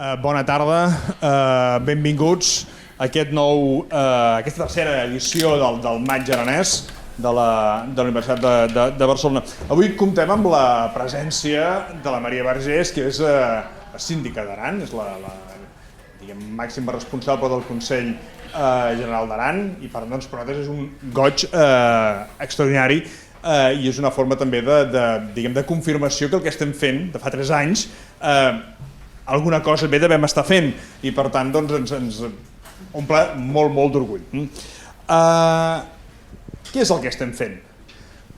Bona tarda, benvinguts a aquesta tercera edició del Maig Aranès de la Universitat de Barcelona. Avui comptem amb la presència de la Maria Vergés, que és la síndica d'Aran, és la màxima responsable del Consell General d'Aran, i per nosaltres és un goig extraordinari i és una forma també de confirmació que el que estem fent de fa 3 anys alguna cosa bé devem estar fent i per tant ens omple molt d'orgull. Què és el que estem fent?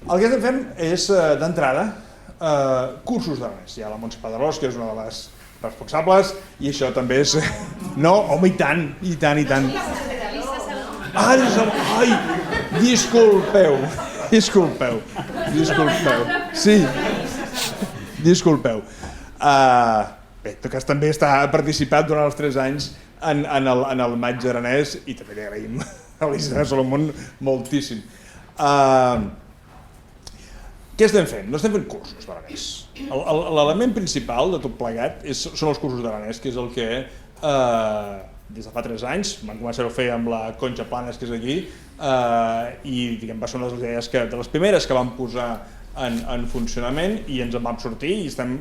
El que estem fent és, d'entrada, cursos d'aranès. Hi ha la Montse Pedrós, que és una de les responsables, i això també és... No, home, i tant, i tant, i tant. Ai, disculpeu. Sí, disculpeu. Bé, que també ha participat durant els 3 anys en el Maig Aranès i també li agraïm a l'Isabel Salomón moltíssim. Què estem fent? No estem fent cursos d'aranès. L'element principal de tot plegat són els cursos d'aranès, que és el que des de fa 3 anys vam començar a fer amb la Concha Planes, que és aquí, i va ser una de les idees de les primeres que vam posar en funcionament i ens en vam sortir i estem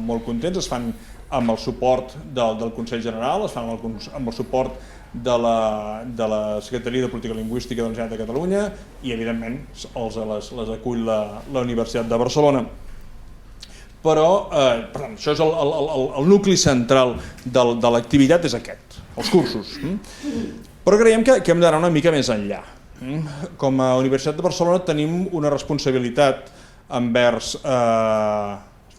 molt contents. Es fan amb el suport del Consell General, es fan amb el suport de la Secretaria de Política Lingüística de la Generalitat de Catalunya i, evidentment, les acull la Universitat de Barcelona. Però, per tant, això és el nucli central de l'activitat, és aquest, els cursos. Però creiem que hem d'anar una mica més enllà. Com a Universitat de Barcelona tenim una responsabilitat envers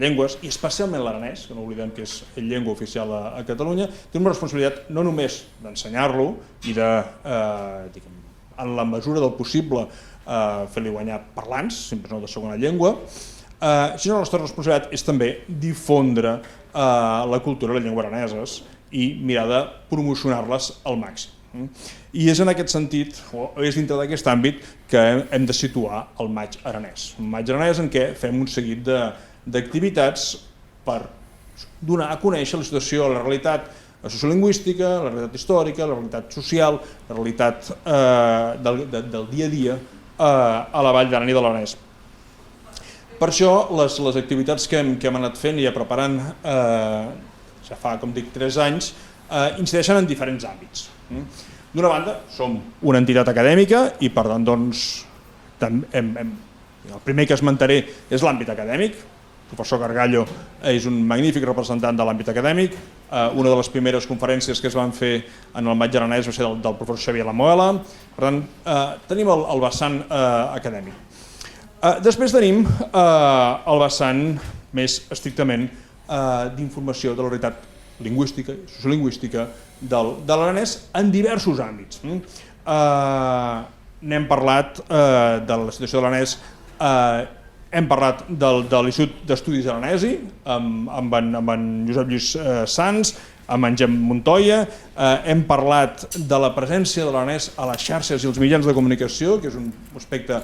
llengües, i especialment l'aranès, que no oblidem que és llengua oficial a Catalunya, tenim una responsabilitat no només d'ensenyar-lo i de, en la mesura del possible, fer-li guanyar parlants, sempre no de segona llengua, sinó la nostra responsabilitat és també difondre la cultura i les llengües araneses i mirar de promocionar-les al màxim. I és en aquest sentit, o és dintre d'aquest àmbit, que hem de situar el Maig Aranès. Un Maig Aranès en què fem un seguit d'activitats per donar a conèixer la situació, la realitat sociolingüística, la realitat històrica, la realitat social, la realitat del dia a dia a la Vall d'Aran i de l'Aranès. Per això, les activitats que hem anat fent i preparant ja fa, com dic, 3 anys, incideixen en diferents àmbits. D'una banda, som una entitat acadèmica i, per tant, el primer que esmentaré és l'àmbit acadèmic. El professor Gargallo és un magnífic representant de l'àmbit acadèmic. Una de les primeres conferències que es van fer en el Maig Aranès va ser del professor Xavier Lamoela. Per tant, tenim el vessant acadèmic. Després tenim el vessant més estrictament d'informació de la realitat lingüística i sociolingüística de l'aranès en diversos àmbits. N'hem parlat de la situació de l'aranès, hem parlat de l'Institut d'Estudis Aranesi amb en Josep Lluís Sans, amb en Gem Montoya, hem parlat de la presència de l'aranès a les xarxes i els mitjans de comunicació, que és un aspecte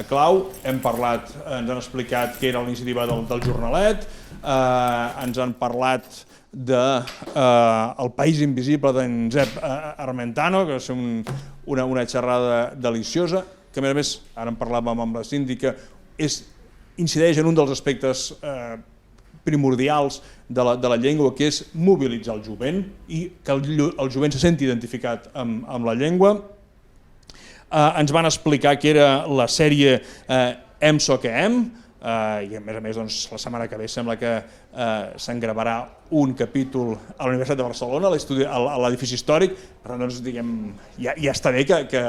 clau. Hem parlat, ens han explicat què era la iniciativa del Jornalet, ens han parlat del País Invisible d'en Josep Armentano, que va ser una xerrada deliciosa, que a més, ara en parlàvem amb la síndica, incideix en un dels aspectes primordials de la llengua, que és mobilitzar el jovent i que el jovent se senti identificat amb la llengua. Ens van explicar que era la sèrie Em so que em, i a més la setmana que ve sembla que se'n gravarà un capítol a la Universitat de Barcelona, a l'edifici històric. Per tant, ja està bé que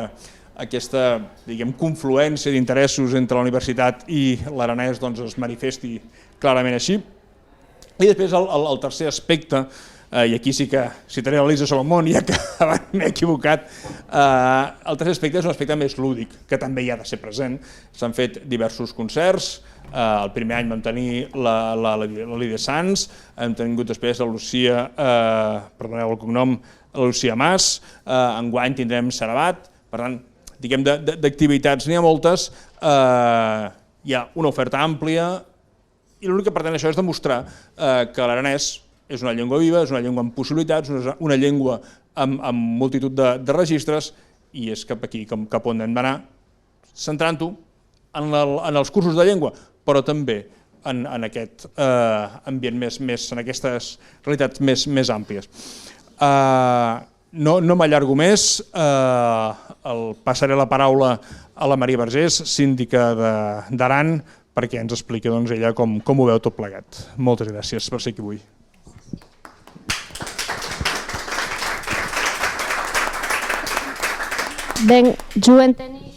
aquesta confluència d'interessos entre la universitat i l'aranès es manifesti clarament així. I després el tercer aspecte, i aquí sí que citaré l'Elisa Salomón, ja que abans m'he equivocat, el tercer aspecte és un aspecte més lúdic, que també hi ha de ser present. S'han fet diversos concerts, el primer any vam tenir la Lídia Sans, hem tingut després la Lucía, perdoneu el cognom, la Lucía Mas, enguany tindrem Sarabat. Per tant, diguem, d'activitats n'hi ha moltes, hi ha una oferta àmplia i l'únic que pretén això és demostrar que l'aranès és una llengua viva, és una llengua amb possibilitats, una llengua amb multitud de registres, i és cap aquí cap on hem d'anar, centrant-ho en els cursos de llengua, però també en aquest ambient en aquestes realitats més àmplies. No m'allargo més, passaré la paraula a la Maria Vergés, síndica d'Aran, perquè ens expliqui ella com ho veu tot plegat. Moltes gràcies per ser aquí avui. Ben, jo entenc...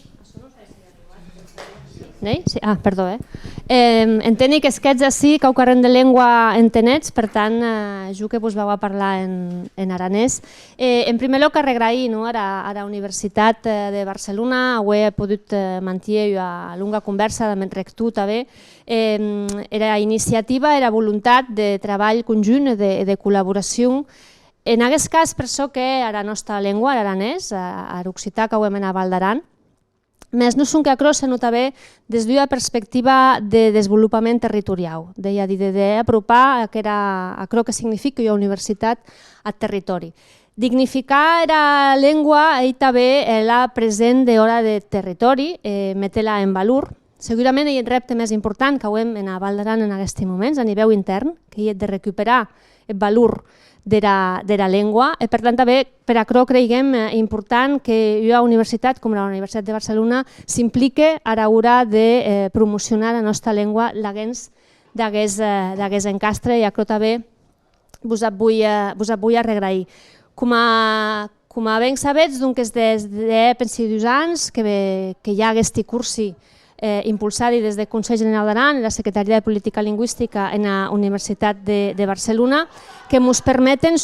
Perdó, entenc que aquests ací, que ho carren de llengua entenets, per tant, jo que vos vau a parlar en aranès. En primer lloc, agrair a la Universitat de Barcelona, ho he pogut mantenir a longa conversa amb el rector també. Era iniciativa, era voluntat de treball conjunt, de col·laboració. En aquest cas, per això que a la nostra llengua, l'aranès, a l'occità que ho hem a Val d'Aran, més no són que acro se nota bé des d'una perspectiva de desenvolupament territorial, d'apropar acro que significa una universitat al territori. Dignificar la llengua i també la present d'hora de territori, metre-la en valor. Segurament el repte més important que ho hem a Val d'Aran en aquests moments, a nivell intern, que és de recuperar el valor de la llengua. Per tant, també per això creiem important que una universitat com la Universitat de Barcelona s'implique a l'hora de promocionar la nostra llengua d'aquest encastre, i això també vos vull agrair. Com a ben sabets, des de 2 anys que hi ha aquest cursi impulsat des del Consell General d'Aran i la Secretaria de Política Lingüística en la Universitat de Barcelona, que ens permeten,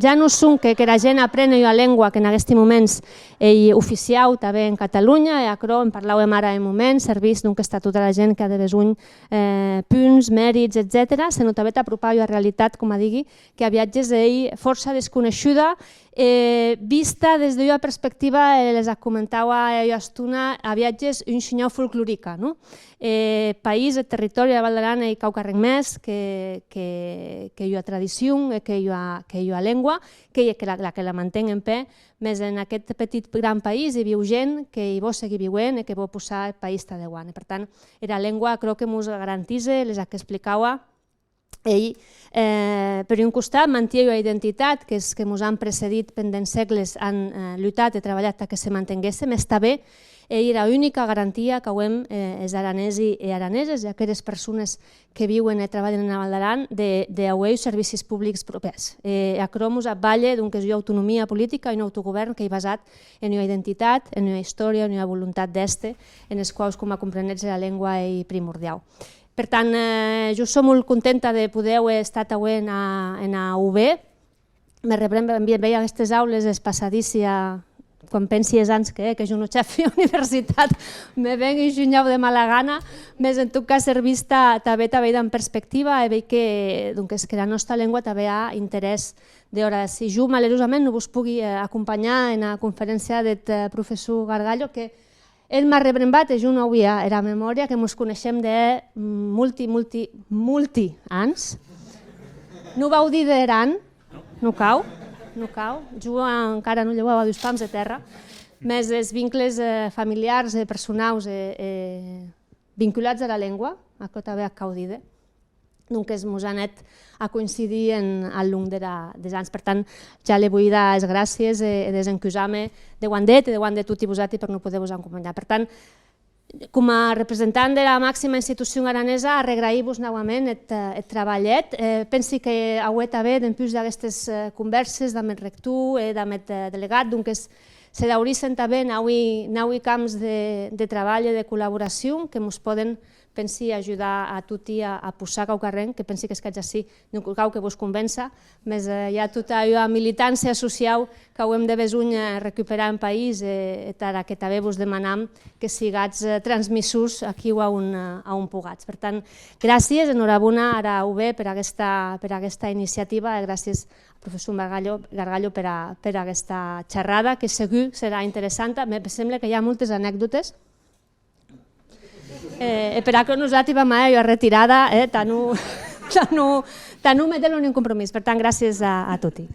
ja no són que la gent apreni una llengua que en aquests moments és oficial també en Catalunya, i això en parlàvem ara en moment, serveix a tota la gent que ha de besar punts, mèrits, etc., sinó també t'apropar a la realitat, com a digui, que a viatges és força desconeguda, vista des d'una perspectiva, les comentava a estona, a viatges un senyor folclòrica. País, el territori de Val d'Aran i Caucarrec més, que hi ha tradició, que hi ha llengua, que la mantenc en peu, més en aquest petit gran país hi viu gent que hi vol seguir vivint i que vol posar el país tadeuant. Per tant, la llengua crec que ens garanteix, les que explicava, ell, per un costat, manté la identitat que ens han precedit pendent segles, han lluitat i treballat perquè se mantingués, més també era l'única garantia que hem els aranesos i araneses i aquelles persones que viuen i treballen a Val d'Aran d'haver serveis públics propers. Això ens avalla que és una autonomia política i un autogovern que és basat en una identitat, en una història, en una voluntat d'este, en els quals, com a comprenets, la llengua és primordial. Per tant, jo soc molt contenta de poder haver estat avui en la UB. Me veia aquestes aules, es passadícia, quan pensi els anys que jo no xef a la universitat, me venc enginyau de mala gana, més en tot cas ser vista també en perspectiva i veig que la nostra llengua també ha interès d'hora. Si jo, malerosament, no vos pugui acompanyar en la conferència del professor Gargallo, que ell m'ha rebrembat, jo no havia a la memòria, que ens coneixem de multi anys. No vau dir d'Aran, no cau, jo encara no llevava 2 pams de terra, més els vincles familiars, personals, vinculats a la llengua, això també ha caudit. Ens ha anat a coincidir al llarg dels anys. Per tant, ja li vull dar les gràcies i desencusar-me de ho han dit i de ho han dit tots i vosaltres per no poder-vos acompanyar. Per tant, com a representant de la màxima institució aranesa, agrair-vos novament el treballet. Penso que avui també, després d'aquestes converses amb el rector i amb el delegat, se deurien també nous camps de treball i de col·laboració que ens poden, pensi, ajudar a tots a posar Caucarrenc, que pensi que és que així no cal que vos convença, més hi ha tota la militància social que ho hem de recuperar en país i que també vos demanam que sigats transmissors aquí on pugats. Per tant, gràcies, enhorabona a la UB per aquesta iniciativa i gràcies al professor Gargallo per aquesta xerrada, que segur serà interessant. Em sembla que hi ha moltes anècdotes. Per això nosaltres vam a retirada, tant tant no metem un compromís. Per tant, gràcies a tutti.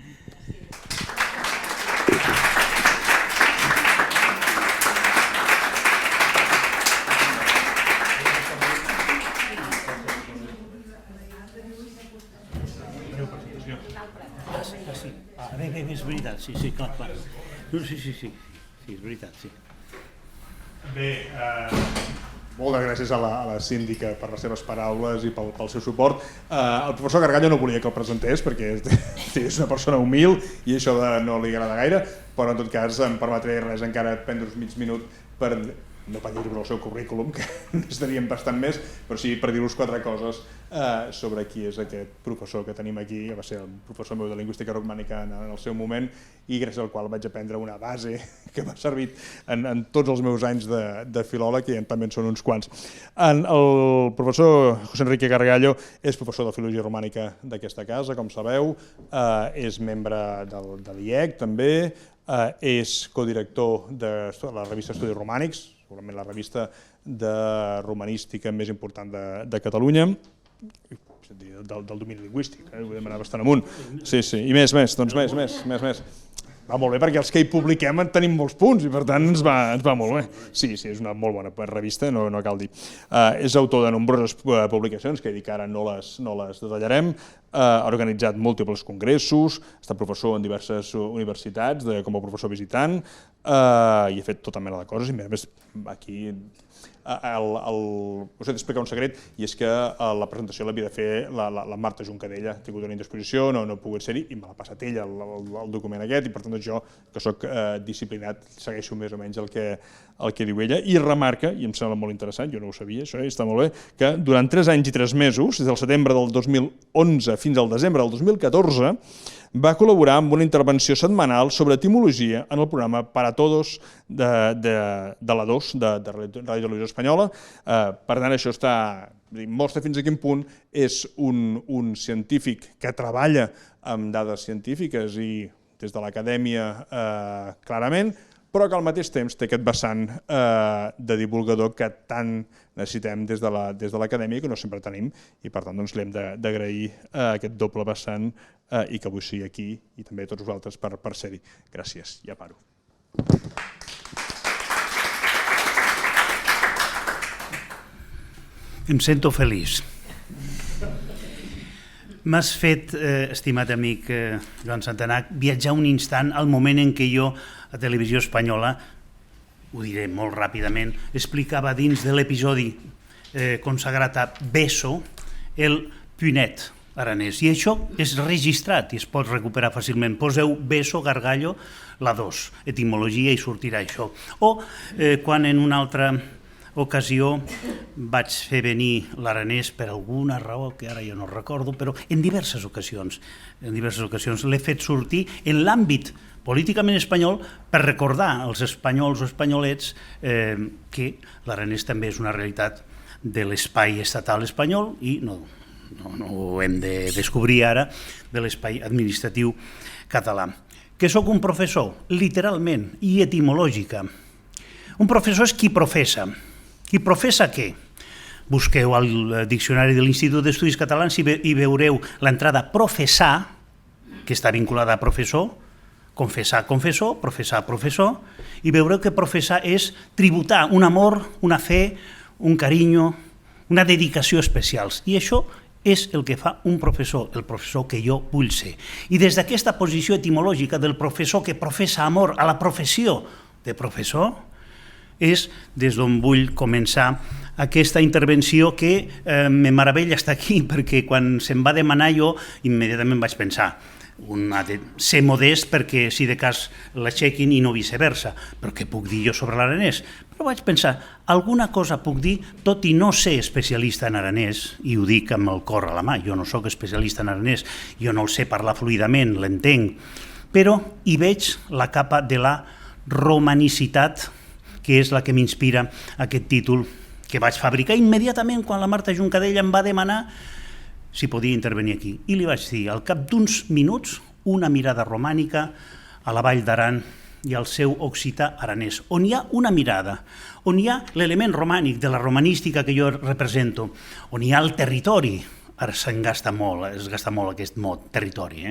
És veritat, sí, clar. Sí, és veritat, sí. Bé, moltes gràcies a la síndica per les seves paraules i pel seu suport. El professor Gargallo no volia que el presentés perquè és una persona humil i això no li agrada gaire, però en tot cas em permetré encara prendre uns mig minut per no per dir-vos el seu currículum, que necessitaríem bastant més, però sí per dir-vos 4 coses sobre qui és aquest professor que tenim aquí, que va ser el professor meu de lingüística romànica en el seu moment i gràcies al qual vaig aprendre una base que m'ha servit en tots els meus anys de filòleg, i també en són uns quants. El professor José Enrique Gargallo és professor de filologia romànica d'aquesta casa, com sabeu, és membre de l'IEC també, és codirector de la revista Estudis Romànics, segurament la revista de romanística més important de Catalunya, del domini lingüístic, podem anar bastant amunt. Sí, i més, doncs més. Va molt bé perquè els que hi publiquem en tenim molts punts i per tant ens va molt bé. Sí, és una molt bona revista, no cal dir. És autor de nombroses publicacions, que dic ara no les detallarem, ha organitzat múltiples congressos, ha estat professor en diverses universitats com a professor visitant i ha fet tota mena de coses i a més aquí us he d'explicar un secret i és que la presentació l'havia de fer la Marta Juncadella, ha tingut una indisposició, no ha pogut ser-hi i me l'ha passat ella el document aquest i per tant jo, que soc disciplinat, segueixo més o menys el que diu ella i remarca, i em sembla molt interessant, jo no ho sabia això, està molt bé, que durant 3 anys i 3 mesos, des del setembre del 2011 fins al desembre del 2014, va col·laborar amb una intervenció setmanal sobre etimologia en el programa Para Todos de la 2 de Ràdio Televisió Espanyola. Per tant, això mostra fins a quin punt és un científic que treballa amb dades científiques i des de l'acadèmia clarament, però que al mateix temps té aquest vessant de divulgador que tant necessitem des de l'acadèmia i que no sempre tenim i per tant li hem d'agrair aquest doble vessant i que avui sigui aquí i també a tots vosaltres per ser-hi. Gràcies, ja paro. Em sento feliç. M'has fet, estimat amic Joan Santanac, viatjar un instant al moment en què jo a Televisió Espanyola, ho diré molt ràpidament, explicava dins de l'episodi consagrat a Beso el Punet aranès. I això és registrat i es pot recuperar fàcilment. Poseu Beso Gargallo, la 2, etimologia, i sortirà això. O quan en una altra ocasió vaig fer venir l'aranès per alguna raó que ara jo no recordo, però en diverses ocasions l'he fet sortir en l'àmbit políticament espanyol per recordar als espanyols o espanyolets que l'aranès també és una realitat de l'espai estatal espanyol i no ho hem de descobrir ara de l'espai administratiu català. Que sóc un professor, literalment i etimològica. Un professor és qui professa. Qui professa què? Busqueu al diccionari de l'Institut d'Estudis Catalans i veureu l'entrada professar, que està vinculada a professor, confessar, confessor, professar, professor, i veureu que professar és tributar un amor, una fe, un carinyo, una dedicació especials. I això és el que fa un professor, el professor que jo vull ser. I des d'aquesta posició etimològica del professor que professa amor a la professió de professor, és des d'on vull començar aquesta intervenció que me meravella estar aquí, perquè quan se'm va demanar jo immediatament vaig pensar ha de ser modest perquè si de cas l'aixequin i no viceversa, però què puc dir jo sobre l'aranès? Però vaig pensar, alguna cosa puc dir, tot i no ser especialista en aranès, i ho dic amb el cor a la mà, jo no sóc especialista en aranès, jo no el sé parlar fluidament, l'entenc, però hi veig la capa de la romanicitat, que és la que m'inspira aquest títol que vaig fabricar immediatament quan la Marta Juncadella em va demanar si podia intervenir aquí. I li vaig dir, al cap d'uns minuts, una mirada romànica a la Vall d'Aran i al seu occità aranès, on hi ha una mirada, on hi ha l'element romànic de la romanística que jo represento, on hi ha el territori ara s'engasta molt, es gasta molt aquest mot territori,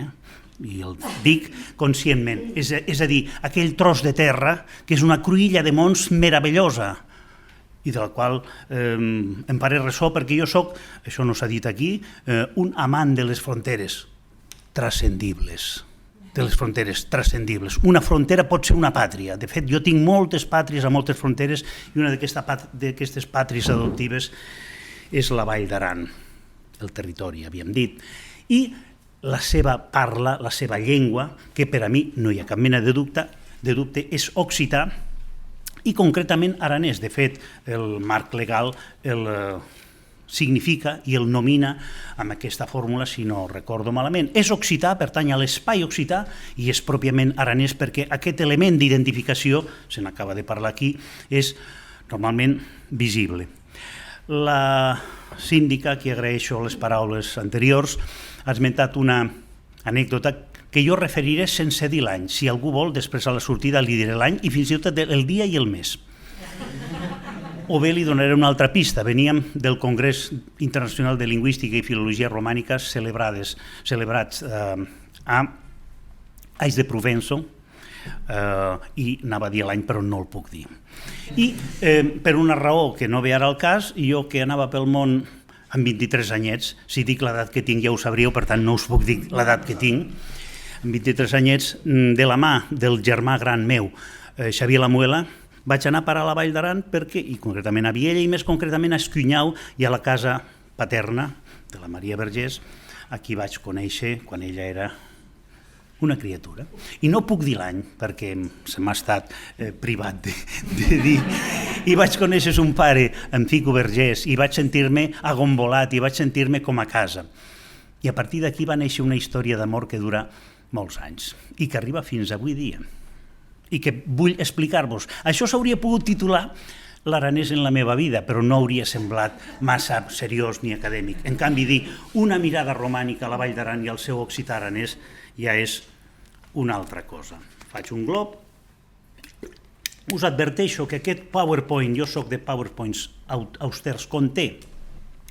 i el dic conscientment, és a dir, aquell tros de terra que és una cruïlla de mons meravellosa i de la qual em faré ressò perquè jo soc, això no s'ha dit aquí, un amant de les fronteres transcendibles. De les fronteres transcendibles. Una frontera pot ser una pàtria. De fet, jo tinc moltes pàtries a moltes fronteres i una d'aquestes pàtries adoptives és la Vall d'Aran, el territori, havíem dit. I la seva parla, la seva llengua, que per a mi no hi ha cap mena de dubte, és occità i concretament aranès. De fet, el marc legal el significa i el nomina amb aquesta fórmula, si no recordo malament. És occità, pertany a l'espai occità i és pròpiament aranès perquè aquest element d'identificació, se n'acaba de parlar aquí, és normalment visible. La síndica, que agraeixo les paraules anteriors, ha esmentat una anècdota que jo referiré sense dir l'any. Si algú vol, després a la sortida li diré l'any i fins i tot el dia i el mes. O bé li donaré una altra pista. Veníem del Congrés Internacional de Lingüística i Filologia Romànica celebrats a Ais de Provenço, i anava a dir l'any però no el puc dir. I per una raó que no ve ara al cas, jo que anava pel món amb 23 anyets, si dic l'edat que tinc ja ho sabríeu, per tant no us puc dir l'edat que tinc, amb 23 anyets, de la mà del germà gran meu, Xavier Lamuela, vaig anar a parar a la Vall d'Aran perquè, i concretament a Viella i més concretament a Escunyau i a la casa paterna de la Maria Vergés, a qui vaig conèixer quan ella era una criatura. I no puc dir l'any perquè se m'ha estat privat de dir. I vaig conèixer son pare, en Fico Vergés, i vaig sentir-me agombolat i vaig sentir-me com a casa. I a partir d'aquí va néixer una història d'amor que dura molts anys i que arriba fins avui dia. I que vull explicar-vos. Això s'hauria pogut titular l'aranès en la meva vida, però no hauria semblat massa seriós ni acadèmic. En canvi, dir una mirada romànica a la Vall d'Aran i al seu occità aranès ja és una altra cosa. Faig un glob. Us adverteixo que aquest PowerPoint, jo soc de PowerPoints austers, conté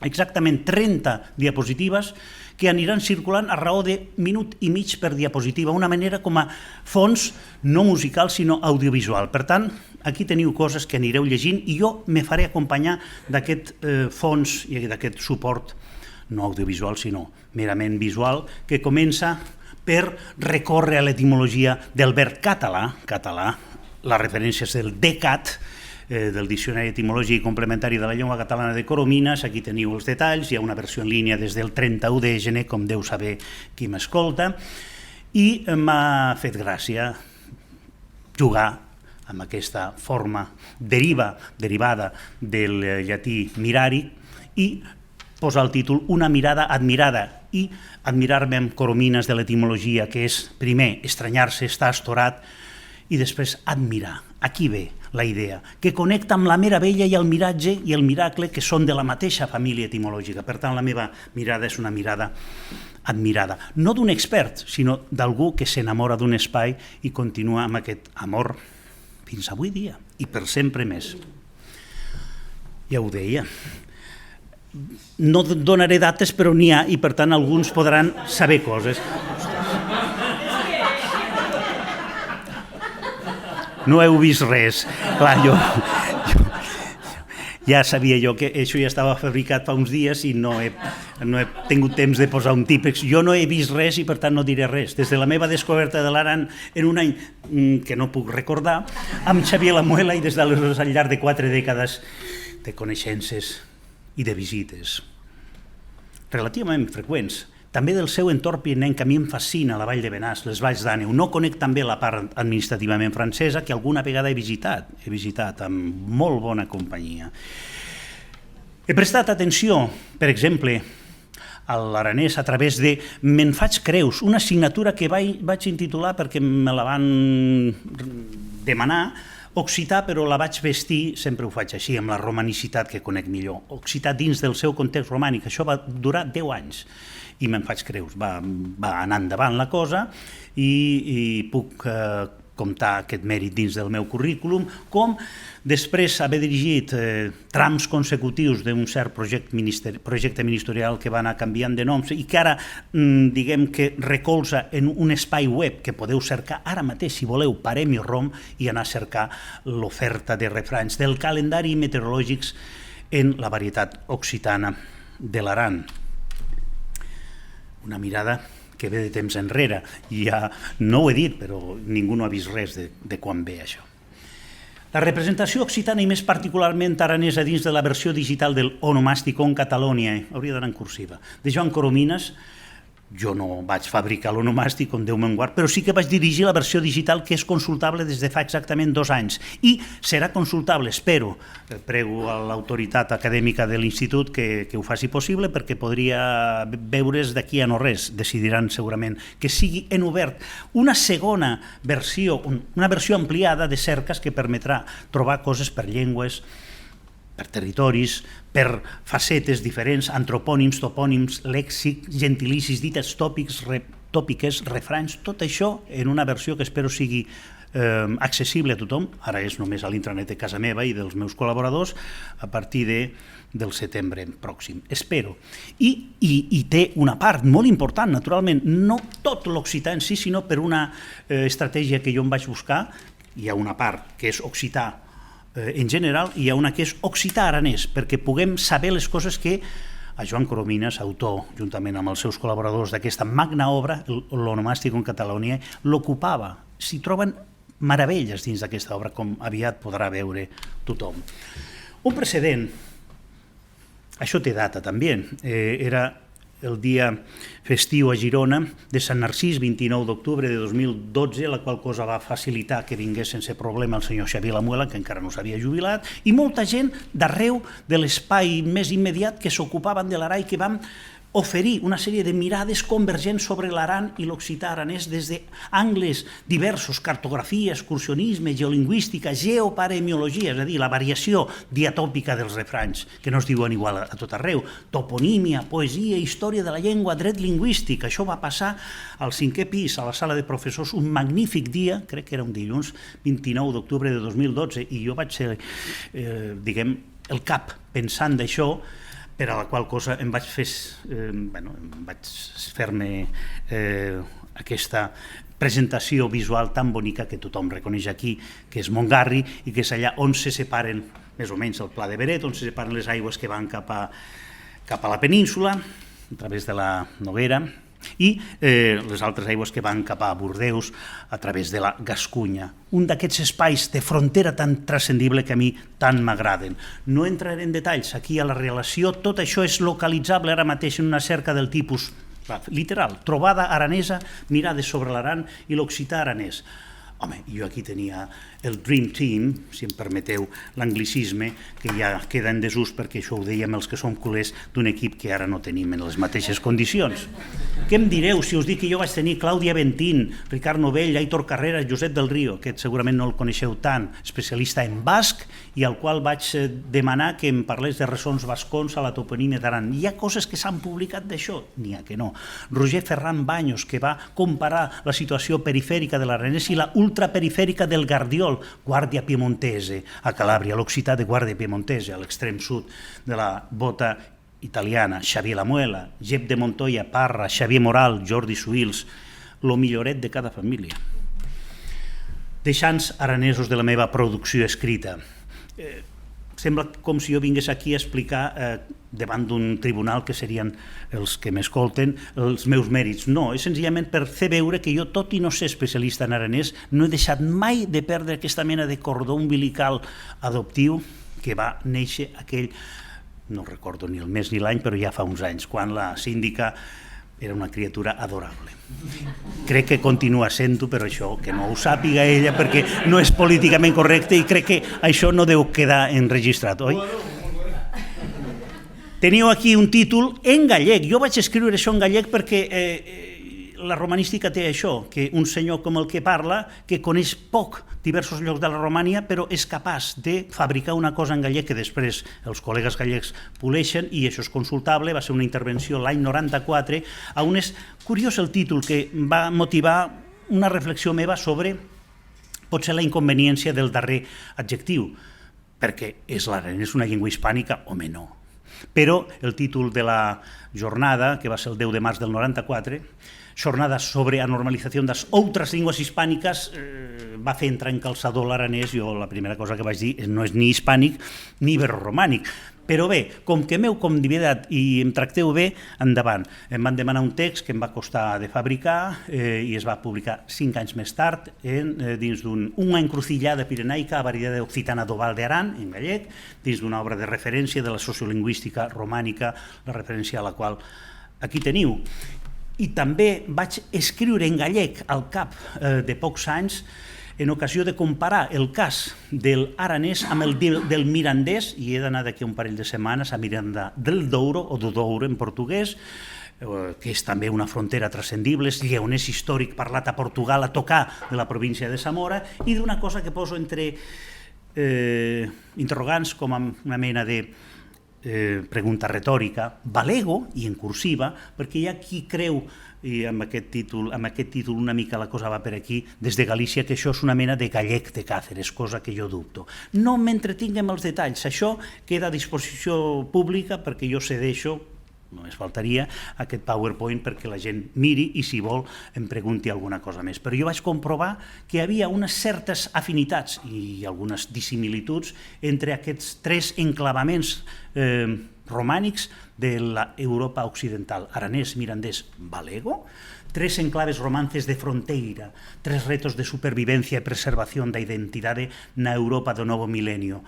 exactament 30 diapositives que aniran circulant a raó de minut i mig per diapositiva, una manera com a fons no musical sinó audiovisual. Per tant, aquí teniu coses que anireu llegint i jo me faré acompanyar d'aquest fons i d'aquest suport no audiovisual sinó merament visual que comença per recórrer a l'etimologia del verb català, la referència és del DECAT, del Diccionari Etimològic Complementari de la Llengua Catalana de Coromines. Aquí teniu els detalls, hi ha una versió en línia des del 31 de gener, com deu saber qui m'escolta, i m'ha fet gràcia jugar amb aquesta forma derivada del llatí mirari i posar el títol Una mirada admirada i admirar-me amb coromines de l'etimologia, que és primer estranyar-se, estar astorat i després admirar. Aquí ve la idea, que connecta amb la meravella i el miratge i el miracle que són de la mateixa família etimològica. Per tant, la meva mirada és una mirada admirada. No d'un expert, sinó d'algú que s'enamora d'un espai i continua amb aquest amor fins avui dia i per sempre més. Ja ho deia. No donaré dates, però n'hi ha i per tant alguns podran saber coses. No heu vist res. Clar, ja sabia jo que això ja estava fabricat fa uns dies i no he tingut temps de posar un típex. Jo no he vist res i per tant no diré res. Des de la meva descoberta de l'Aran en un any que no puc recordar, amb Xavier Lamuela i des d'aleshores al llarg de 4 dècades de coneixences i de visites relativament freqüents. També del seu entorn pirinenc, que a mi em fascina, la Vall de Benàs, les Valls d'Àneu. No conec també la part administrativament francesa, que alguna vegada he visitat amb molt bona companyia. He prestat atenció, per exemple, a l'aranès a través de Me'n faig creus, una assignatura que vaig intitular perquè me la van demanar, occità, però la vaig vestir, sempre ho faig així, amb la romanicitat que conec millor. Occità dins del seu context romànic, això va durar 10 anys. I me'n faig creus, va anar endavant la cosa i puc comptar aquest mèrit dins del meu currículum, com després haver dirigit trams consecutius d'un cert projecte ministerial que va anar canviant de noms i que ara, diguem que recolza en un espai web que podeu cercar ara mateix, si voleu, parem i rom i anar a cercar l'oferta de refranys del calendari meteorològics en la varietat occitana de l'Aran. Una mirada que ve de temps enrere, i ja no ho he dit, però ningú no ha vist res de quan ve això. La representació occitana i més particularment aranesa dins de la versió digital del Onomasticon Catalonia, hauria d'anar en cursiva, de Joan Coromines. Jo no vaig fabricar l'onomàstic, com Déu me'n guard, però sí que vaig dirigir la versió digital que és consultable des de fa exactament 2 anys i serà consultable, espero, prego a l'autoritat acadèmica de l'institut que ho faci possible perquè podria veure's d'aquí a no res, decidiran segurament que sigui en obert una segona versió, una versió ampliada de cerques que permetrà trobar coses per llengües, per territoris, per facetes diferents, antropònims, topònims, lèxics, gentilicis, dites tòpiques, refranys, tot això en una versió que espero sigui accessible a tothom, ara és només a l'intranet de casa meva i dels meus col·laboradors, a partir del setembre pròxim, espero. I té una part molt important, naturalment, no tot l'occità en si, sinó per una estratègia que jo em vaig buscar. Hi ha una part que és occità en general, hi ha una que és occità-aranès, perquè puguem saber les coses que a Joan Coromines, autor, juntament amb els seus col·laboradors d'aquesta magna obra, l'Onomàsticon Catalonia, l'ocupava. S'hi troben meravelles dins d'aquesta obra, com aviat podrà veure tothom. Un precedent, això té data també, era el dia festiu a Girona de Sant Narcís, 29 d'octubre de 2012, la qual cosa va facilitar que vingués sense problema el senyor Xavier Lamuela, que encara no s'havia jubilat, i molta gent d'arreu de l'espai més immediat que s'ocupaven de l'Aran i que vam oferir una sèrie de mirades convergents sobre l'Aran i l'occità aranès des d'angles diversos, cartografia, excursionisme, geolingüística, geoparemiologia, és a dir, la variació diatòpica dels refranys, que no es diuen igual a tot arreu, toponímia, poesia, història de la llengua, dret lingüístic. Això va passar al 5è pis, a la sala de professors, un magnífic dia, crec que era un dilluns, 29 d'octubre de 2012, i jo vaig ser, diguem, el cap pensant d'això, per a la qual cosa em vaig fer-me aquesta presentació visual tan bonica que tothom reconeix aquí, que és Montgarri i que és allà on se separen, més o menys el Pla de Beret, on se separen les aigües que van cap a la península, a través de la Noguera, i les altres aigües que van cap a Bordeus a través de la Gascunya. Un d'aquests espais de frontera tan transcendible que a mi tant m'agraden. No entraré en detalls, aquí a la relació tot això és localitzable ara mateix en una cerca del tipus literal, trobada aranesa, mirades sobre l'Aran i l'occità aranès. Home, jo aquí tenia el Dream Team, si em permeteu l'anglicisme, que ja queda en desús perquè això ho dèiem els que som culers d'un equip que ara no tenim en les mateixes condicions. Què em direu si us dic que jo vaig tenir Clàudia Ventín, Ricard Novell, Aitor Carrera, Josep del Rio, que segurament no el coneixeu tant, especialista en basc, i al qual vaig demanar que em parlés de ressons bascons a la toponímia d'Aran. Hi ha coses que s'han publicat d'això? N'hi ha que no. Roger Ferran Baños, que va comparar la situació perifèrica de l'Aranès i la ultraperifèrica del Gardiol, Guàrdia Piemontese, a Calàbria, l'occità de Guàrdia Piemontese, a l'extrem sud de la bota italiana, Xavier Lamuela, Jep de Montoya, Parra, Xavier Moral, Jordi Suils, lo milloret de cada família. Deixants aranesos de la meva producció escrita. Sembla com si jo vingués aquí a explicar davant d'un tribunal que serien els que m'escolten els meus mèrits. No, és senzillament per fer veure que jo, tot i no ser especialista en aranès, no he deixat mai de perdre aquesta mena de cordó umbilical adoptiu que va néixer aquell, no recordo ni el mes ni l'any, però ja fa uns anys, quan la síndica era una criatura adorable. Crec que continua sent-ho, però això que no ho sàpiga ella perquè no és políticament correcte i crec que això no deu quedar enregistrat, oi? Teniu aquí un títol en gallec. Jo vaig escriure això en gallec perquè la romanística té això, que un senyor com el que parla, que coneix poc diversos llocs de la Romània, però és capaç de fabricar una cosa en gallec que després els col·legues gallecs poleixen, i això és consultable. Va ser una intervenció l'any 94, on és curiós el títol que va motivar una reflexió meva sobre Potser la inconveniència del darrer adjectiu, perquè és l'aranès una llengua hispànica, home, no. Però el títol de la jornada, que va ser el 10 de març del 94, jornada sobre a normalització das outras linguas hispàniques, va fer entrar en calçador l'aranès. Jo la primera cosa que vaig dir no és ni hispànic ni iberoromànic. Però bé, com que m'heu convidat i em tracteu bé, endavant. Em van demanar un text que em va costar de fabricar i es va publicar 5 anys més tard dins d'una encrucillada pirenaica a variedad occitana d'Oval d'Aran, en gallec, dins d'una obra de referència de la sociolingüística romànica, la referència a la qual aquí teniu. I també vaig escriure en gallec al cap de pocs anys en ocasió de comparar el cas del aranès amb el del mirandès, i he d'anar d'aquí un parell de setmanes a Miranda del Douro, o do Douro en portuguès, que és també una frontera transcendible, és lleonès històric parlat a Portugal, a tocar de la província de Zamora, i d'una cosa que poso entre interrogants com una mena de pregunta retòrica, valego i en cursiva, perquè hi ha qui creu, i amb aquest títol una mica la cosa va per aquí, des de Galícia, que això és una mena de gallec de Càceres, cosa que jo dubto. No m'entretinc en els detalls, això queda a disposició pública perquè jo cedeixo, només faltaria, aquest PowerPoint perquè la gent miri i, si vol, em pregunti alguna cosa més. Però jo vaig comprovar que hi havia unes certes afinitats i algunes dissimilituds entre aquests 3 enclavaments romànics de l'Europa occidental: aranès, mirandès, valego, 3 enclaves romances de fronteira, 3 retos de supervivencia e preservación da identidade na Europa do novo milenio,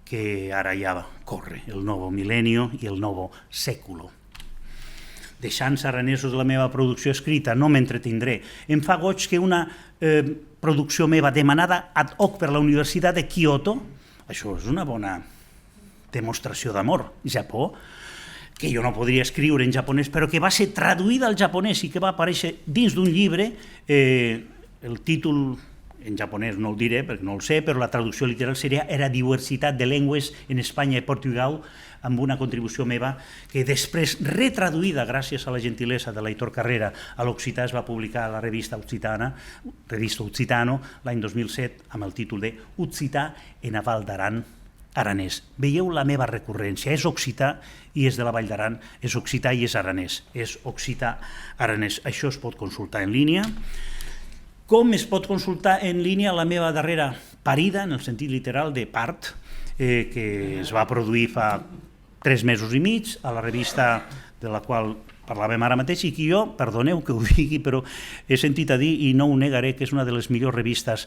que ara ja corre, el novo milenio i el novo século. Deixant aranesos de la meva producció escrita, no m'entretindré. Em fa goig que una producció meva demanada ad hoc per la Universitat de Kyoto, això és una bona demostració d'amor, Japó, que jo no podria escriure en japonès, però que va ser traduïda al japonès i que va aparèixer dins d'un llibre, el títol en japonès no el diré perquè no el sé, però la traducció literal seria Era diversitat de llengües en Espanya i Portugal, amb una contribució meva que després, retraduïda gràcies a la gentilesa de l'Aitor Carrera a l'occità, es va publicar a la revista Occitano l'any 2007 amb el títol de Occità en Aval d'Aran, aranès. Veieu la meva recurrència, és occità i és de la Vall d'Aran, és occità i és aranès, és occità aranès. Això es pot consultar en línia. Com es pot consultar en línia la meva darrera parida, en el sentit literal de part, que es va produir fa 3 mesos i mig, a la revista de la qual parlàvem ara mateix, i que jo, perdoneu que ho digui, però he sentit a dir, i no ho negaré, que és una de les millors revistes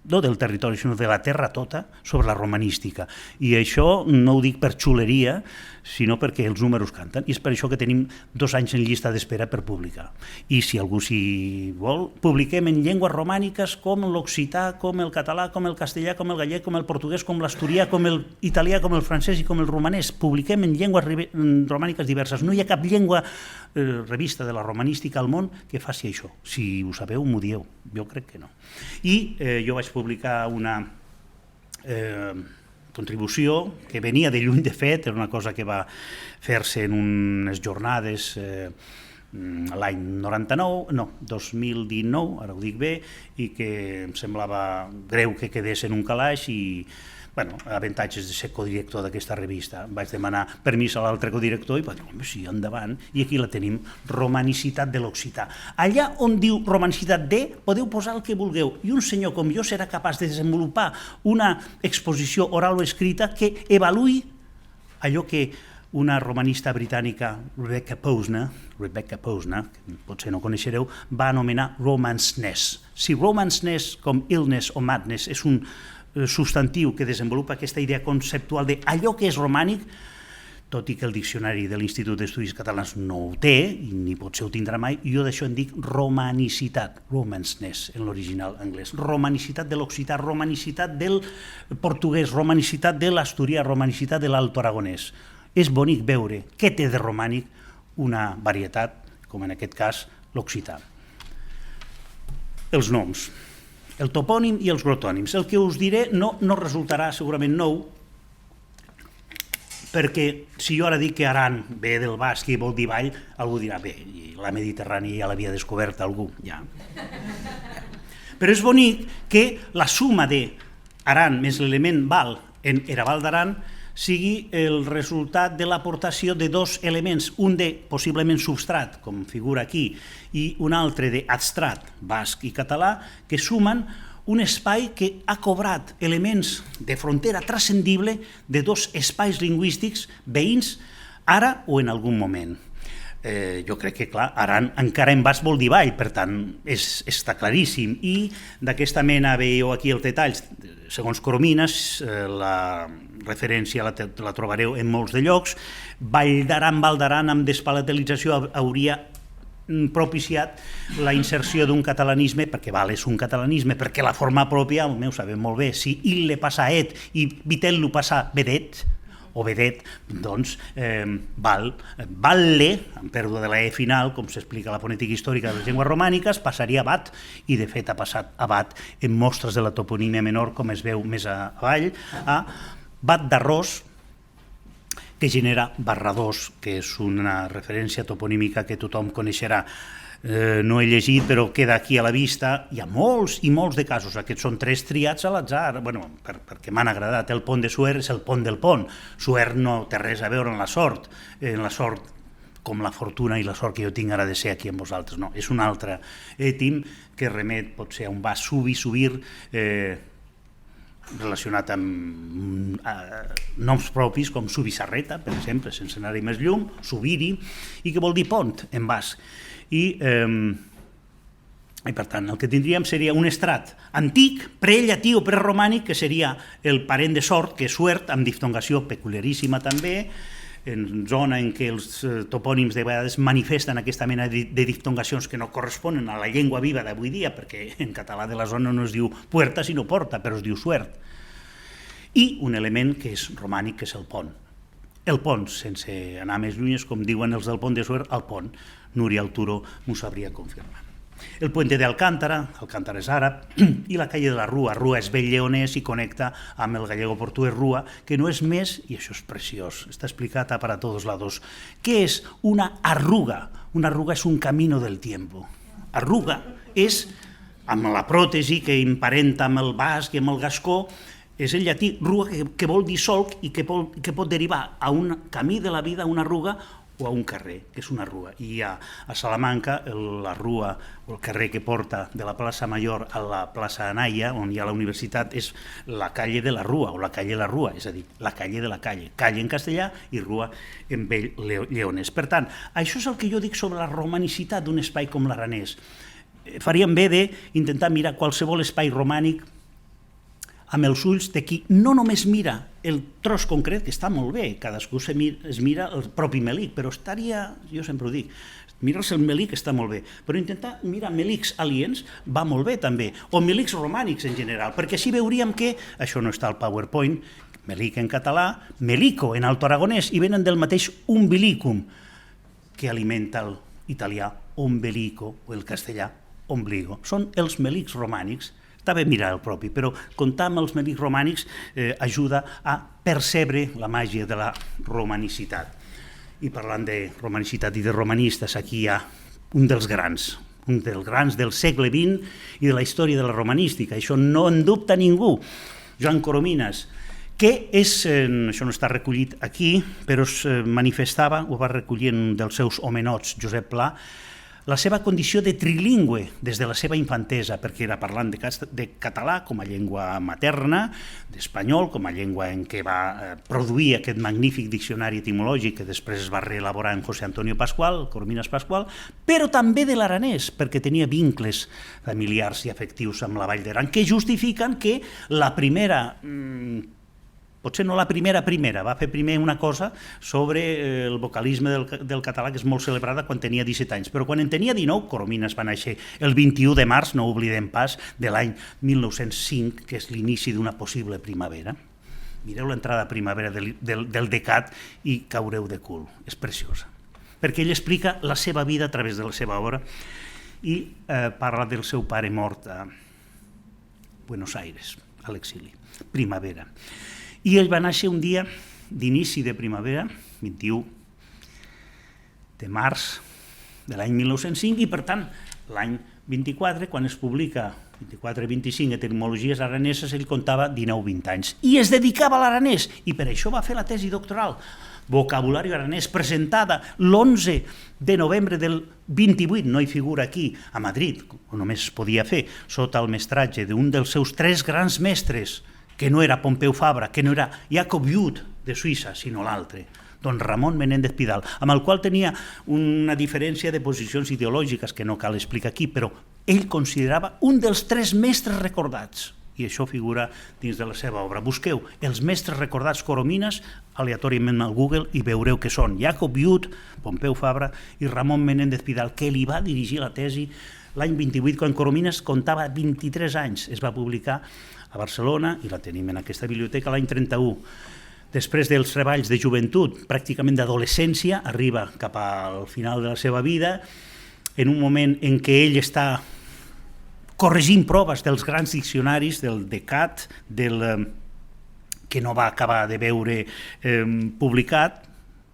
no del territori, sinó de la terra tota, sobre la romanística. I això no ho dic per xuleria, sinó perquè els números canten, i és per això que tenim 2 anys en llista d'espera per publicar. I si algú s'hi vol, publiquem en llengües romàniques com l'occità, com el català, com el castellà, com el gallec, com el portuguès, com l'asturià, com l'italià, com el francès i com el romanès. Publiquem en llengües romàniques diverses. No hi ha cap llengua revista de la romanística al món que faci això. Si ho sabeu, m'ho dieu. Jo crec que no. I jo vaig publicar una contribució que venia de lluny, de fet, era una cosa que va fer-se en unes jornades l'any 2019, ara ho dic bé, i que em semblava greu que quedés en un calaix i avantatges de ser codirector d'aquesta revista. Vaig demanar permís a l'altre codirector i va dir, sí, endavant, i aquí la tenim, Romanicitat de l'Occità. Allà on diu Romanicitat de, podeu posar el que vulgueu, i un senyor com jo serà capaç de desenvolupar una exposició oral o escrita que avaluï allò que una romanista britànica, Rebecca Posner, que potser no coneixereu, va anomenar romanceness. Si romanceness, com illness o madness, és un substantiu que desenvolupa aquesta idea conceptual d'allò que és romànic, tot i que el diccionari de l'Institut d'Estudis Catalans no ho té, i ni potser ho tindrà mai, jo d'això en dic romanicitat, romanceness en l'original anglès, romanicitat de l'occità, romanicitat del portuguès, romanicitat de l'asturià, romanicitat de l'alto aragonès. És bonic veure què té de romànic una varietat, com en aquest cas l'occità. Els noms. El topònim i els grotònims. El que us diré no resultarà segurament nou, perquè si jo ara dic que Aran ve del basc i vol dir vall, algú dirà, bé, la Mediterrània ja l'havia descobert algú, ja. Però és bonic que la suma d'Aran més l'element Val en Era Val d'Aran sigui el resultat de l'aportació de dos elements, un de possiblement substrat, com figura aquí, i un altre d'abstrat, basc i català, que sumen un espai que ha cobrat elements de frontera transcendible de dos espais lingüístics veïns ara o en algun moment. Jo crec que, clar, Aran encara en basc vol dir vall, per tant, està claríssim. I d'aquesta mena veieu aquí els detalls. Segons Coromines, la referència la trobareu en molts de llocs. Val d'Aran amb despalatalització hauria propiciat la inserció d'un catalanisme, perquè Val és un catalanisme, perquè la forma pròpia, ho sabem molt bé, si Ille passa Et i Vitel·lo passa Vedet, o Vedet, doncs Valle, amb pèrdua de la E final, com s'explica a la fonètica històrica de les llengües romàniques, passaria a Bat, i de fet ha passat a Bat en mostres de la toponímia menor, com es veu més avall, a Bat d'Arròs, que genera Barradós, que és una referència toponímica que tothom coneixerà. No he llegit, però queda aquí a la vista. Hi ha molts i molts de casos. Aquests són 3 triats a l'atzar, perquè m'han agradat. El pont de Suert és el pont del pont. Suert no té res a veure en la sort com la fortuna i la sort que jo tinc ara de ser aquí amb vosaltres. No, és un altre ètim que remet potser a un vas subir, relacionat amb noms propis com Subisarreta, per exemple, sense anar-hi més llum, Subiri, i que vol dir pont en basc. I per tant el que tindríem seria un estrat antic, prellatí o preromànic, que seria el parent de sort, que és Suert, amb diftongació peculiaríssima també, en zona en què els topònims de vegades manifesten aquesta mena de diftongacions que no corresponen a la llengua viva d'avui dia, perquè en català de la zona no es diu puerta sinó porta, però es diu Suert. I un element que és romànic, que és el pont. El pont, sense anar més lluny, com diuen els del pont de Suert, el pont. Núria Alturo m'ho sabria confirmar. El puente de Alcántara, Alcántara és àrab, i la calle de la Rua. Rua és vell lleonès i connecta amb el gallego portuguès Rua, que no és més, i això és preciós, està explicat para todos lados. Què és una arruga? Una arruga és un camino del tiempo. Arruga és, amb la pròtesi que emparenta amb el basc i amb el gascó, és el llatí rua, que vol dir solc i que pot derivar a un camí de la vida, a una arruga, o a un carrer, que és una rua. I a Salamanca, la rua o el carrer que porta de la plaça Major a la plaça Anaya, on hi ha la universitat, és la calle de la Rua, o la calle de la Rua, és a dir, la calle de la calle. Calle en castellà i Rua en vell lleonès. Per tant, això és el que jo dic sobre la romanicitat d'un espai com l'Aranès. Faríem bé d'intentar mirar qualsevol espai romànic amb els ulls de qui no només mira el tros concret, que està molt bé, cadascú es mira el propi melic, però estaria, jo sempre ho dic, mirar-se el melic està molt bé, però intentar mirar melics aliens va molt bé també, o melics romànics en general, perquè així veuríem que, això no està al PowerPoint, melic en català, melico en alto aragonès, i venen del mateix umbilicum, que alimenta l'italià ombelico, o el castellà ombligo. Són els melics romànics. Està bé mirar el propi, però comptar amb els melics romànics ajuda a percebre la màgia de la romanicitat. I parlant de romanicitat i de romanistes, aquí hi ha un dels grans del segle XX i de la història de la romanística. Això no en dubta ningú. Joan Coromines, que és, això no està recollit aquí, però es manifestava, ho va recollir en un dels seus homenots, Josep Pla, la seva condició de trilingüe des de la seva infantesa, perquè era parlant de català com a llengua materna, d'espanyol com a llengua en què va produir aquest magnífic diccionari etimològic que després es va reelaborar en José Antonio Pascual, Coromines Pascual, però també de l'aranès, perquè tenia vincles familiars i afectius amb la Vall d'Aran, que justifiquen que la primera... potser no la primera, va fer primer una cosa sobre el vocalisme del català, que és molt celebrada quan tenia 17 anys, però quan en tenia 19, Coromines va néixer el 21 de març, no oblidem pas, de l'any 1905, que és l'inici d'una possible primavera. Mireu l'entrada a primavera del Decat i caureu de cul, és preciosa, perquè ell explica la seva vida a través de la seva obra i parla del seu pare mort a Buenos Aires, a l'exili, primavera. I ell va néixer un dia d'inici de primavera, 21 de març de l'any 1905, i per tant l'any 24, quan es publica 24-25 etimologies araneses, ell contava 19-20 anys i es dedicava a l'aranès i per això va fer la tesi doctoral. Vocabulari aranès, presentada l'11 de novembre del 28, no hi figura aquí, a Madrid, on només es podia fer, sota el mestratge d'un dels seus 3 grans mestres, que no era Pompeu Fabra, que no era Jacob Jud de Suïssa, sinó l'altre, don Ramon Menéndez Pidal, amb el qual tenia una diferència de posicions ideològiques que no cal explicar aquí, però ell considerava un dels 3 mestres recordats, i això figura dins de la seva obra. Busqueu els mestres recordats Coromines aleatòriament al Google i veureu que són Jacob Jud, Pompeu Fabra i Ramon Menéndez Pidal, que li va dirigir la tesi l'any 28, quan Coromines comptava 23 anys. Es va publicar a Barcelona i la tenim en aquesta biblioteca l'any 31. Després dels treballs de joventut, pràcticament d'adolescència, arriba cap al final de la seva vida, en un moment en què ell està corregint proves dels grans diccionaris, del DECAT, que no va acabar de veure publicat,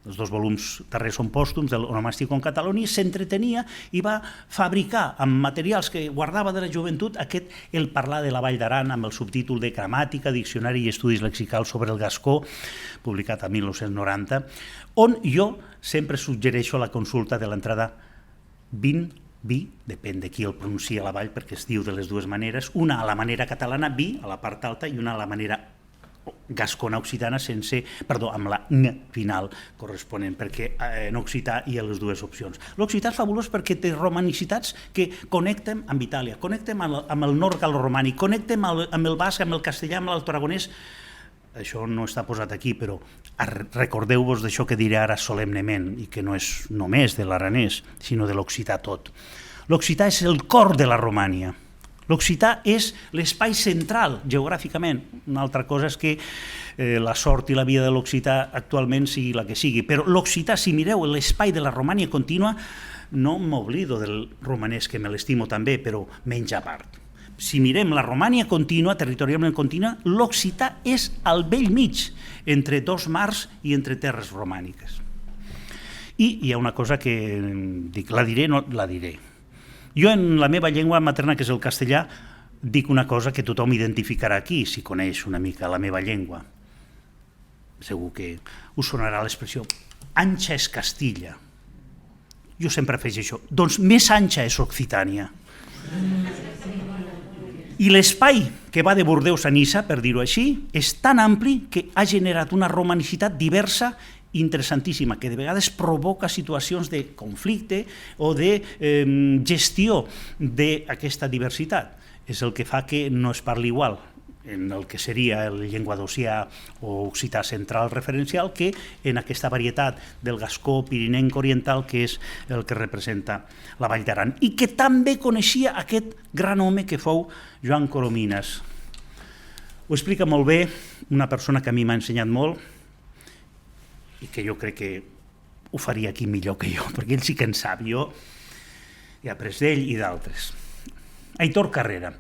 els 2 volums darrers són pòstums, del Onomàstico en Catalunya, s'entretenia i va fabricar amb materials que guardava de la joventut el parlar de la Vall d'Aran amb el subtítol de Gramàtica, Diccionari i Estudis Lexicals sobre el Gascó, publicat a 1990, on jo sempre suggereixo la consulta de l'entrada 20, depèn de qui el pronuncia a la Vall, perquè es diu de les 2 maneres, una a la manera catalana, vi, a la part alta, i una a la manera gascona occitana amb la n final corresponent, perquè en occità hi ha les 2 opcions. L'occità és fabulós perquè té romanicitats que connecten amb Itàlia, connecten amb el nord gal·loromànic, connecten amb el basc, amb el castellà, amb l'altoaragonès. Això no està posat aquí, però recordeu-vos d'això que diré ara solemnement, i que no és només de l'aranès, sinó de l'occità tot. L'occità és el cor de la Romània. L'occità és l'espai central, geogràficament. Una altra cosa és que la sort i la vida de l'occità actualment sigui la que sigui, però l'occità, si mireu l'espai de la Romània contínua, no m'oblido del romanès, que me l'estimo també, però menys a part. Si mirem la Romània contínua, territorialment contínua, l'occità és al vell mig, entre 2 mars i entre terres romàniques. I hi ha una cosa que dic, la diré, no la diré. Jo en la meva llengua materna, que és el castellà, dic una cosa que tothom identificarà aquí, si coneix una mica la meva llengua. Segur que us sonarà l'expressió ancha és Castilla. Jo sempre faig això. Doncs més ancha és Occitània. I l'espai que va de Bordeus a Niça, per dir-ho així, és tan ampli que ha generat una romanicitat diversa interessantíssima, que de vegades provoca situacions de conflicte o de gestió d'aquesta diversitat. És el que fa que no es parli igual en el que seria el llenguadocià o occità central referencial que en aquesta varietat del gascó pirinenc oriental, que és el que representa la Vall d'Aran, i que també coneixia aquest gran home que fou Joan Coromines. Ho explica molt bé una persona que a mi m'ha ensenyat molt i que jo crec que ho faria aquí millor que jo, perquè ell sí que en sap, jo he après d'ell i d'altres. Aitor Carrera.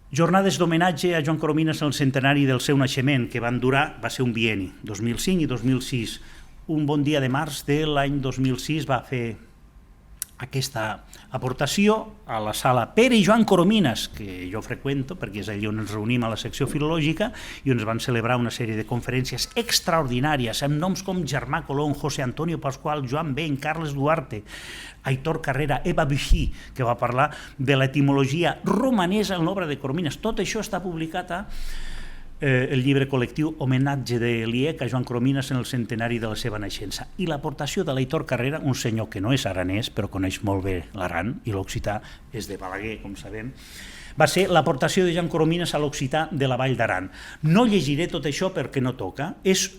Jornades d'homenatge a Joan Coromines en el centenari del seu naixement, que van durar, va ser un bienni, 2005 i 2006. Un bon dia de març de l'any 2006 va fer aquesta aportació a la sala Pere i Joan Coromines, que jo freqüento perquè és allà on ens reunim a la secció filològica i on es van celebrar una sèrie de conferències extraordinàries amb noms com Germà Colón, José Antonio Pascual, Joan Ben, Carles Duarte, Aitor Carrera, Eva Buixí, que va parlar de l'etimologia romanesa en l'obra de Coromines. Tot això està publicat a el llibre col·lectiu Homenatge de l'IEC a Joan Coromines en el centenari de la seva naixença. I l'aportació de l'Aitor Carrera, un senyor que no és aranès, però coneix molt bé l'Aran, i l'occità és de Balaguer, com sabem, va ser l'aportació de Joan Coromines a l'occità de la Vall d'Aran. No llegiré tot això perquè no toca. És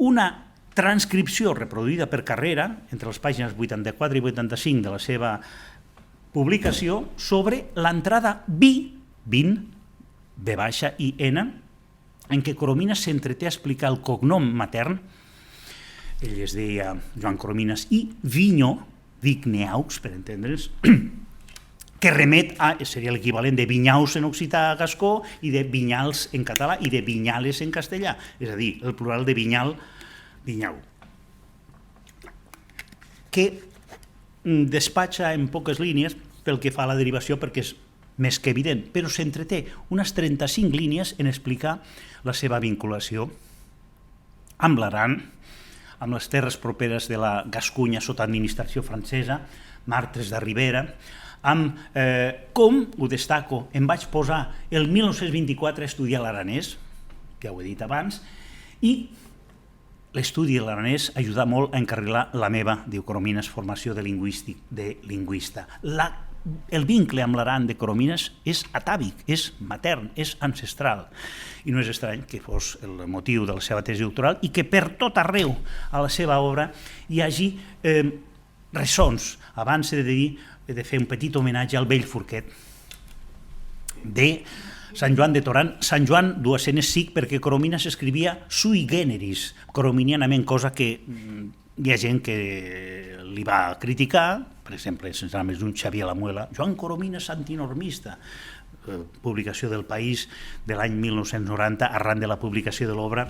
una transcripció reproduïda per Carrera, entre les pàgines 84 i 85 de la seva publicació, sobre l'entrada vi, vin, B baixa i N, en què Coromines s'entreté a explicar el cognom matern, ell es deia Joan Coromines, i Vinyó, Vigneaux, per entendre's, que remet a, seria l'equivalent de Vinyaus en occità gascó i de Vinyals en català i de Vinyales en castellà, és a dir, el plural de Vinyal, Vinyau, que despatxa en poques línies pel que fa a la derivació perquè és més que evident, però s'entreté unes 35 línies en explicar la seva vinculació amb l'Aran, amb les terres properes de la Gascunya sota administració francesa, Martres de Ribera, amb com, ho destaco, em vaig posar el 1924 a estudiar l'aranès, ja ho he dit abans, i l'estudi de l'aranès ajuda molt a encarrilar la meva, diu Coromines, formació de lingüista. El vincle amb l'Aran de Coromines és atàvic, és matern, és ancestral. I no és estrany que fos el motiu de la seva tesi doctoral i que per tot arreu a la seva obra hi hagi ressons. Abans he de fer un petit homenatge al vell forquet de Sant Joan de Torant. Sant Joan, dues escenes sic, perquè Coromines escrivia sui generis, corominianament, cosa que hi ha gent que li va criticar, per exemple, sense anar més d'un, Xavier Lamuela, Joan Coromines antinormista, publicació del País de l'any 1990, arran de la publicació de l'obra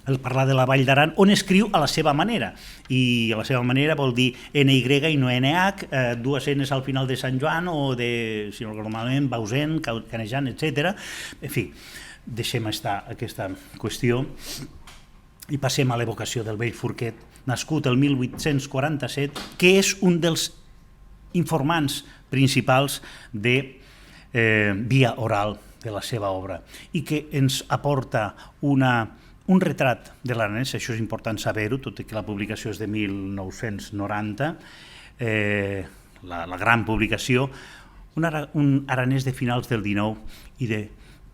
El parlar de la Vall d'Aran, on escriu a la seva manera, i a la seva manera vol dir NY i no NH, dues N's al final de Sant Joan o de, si no recordo malament, Bausen, Canejan, etc. En fi, deixem estar aquesta qüestió i passem a l'evocació del vell forquet, nascut el 1847, que és un dels informants principals de via oral de la seva obra i que ens aporta un retrat de l'aranès, això és important saber-ho, tot i que la publicació és de 1990, la gran publicació, un aranès de finals del XIX i de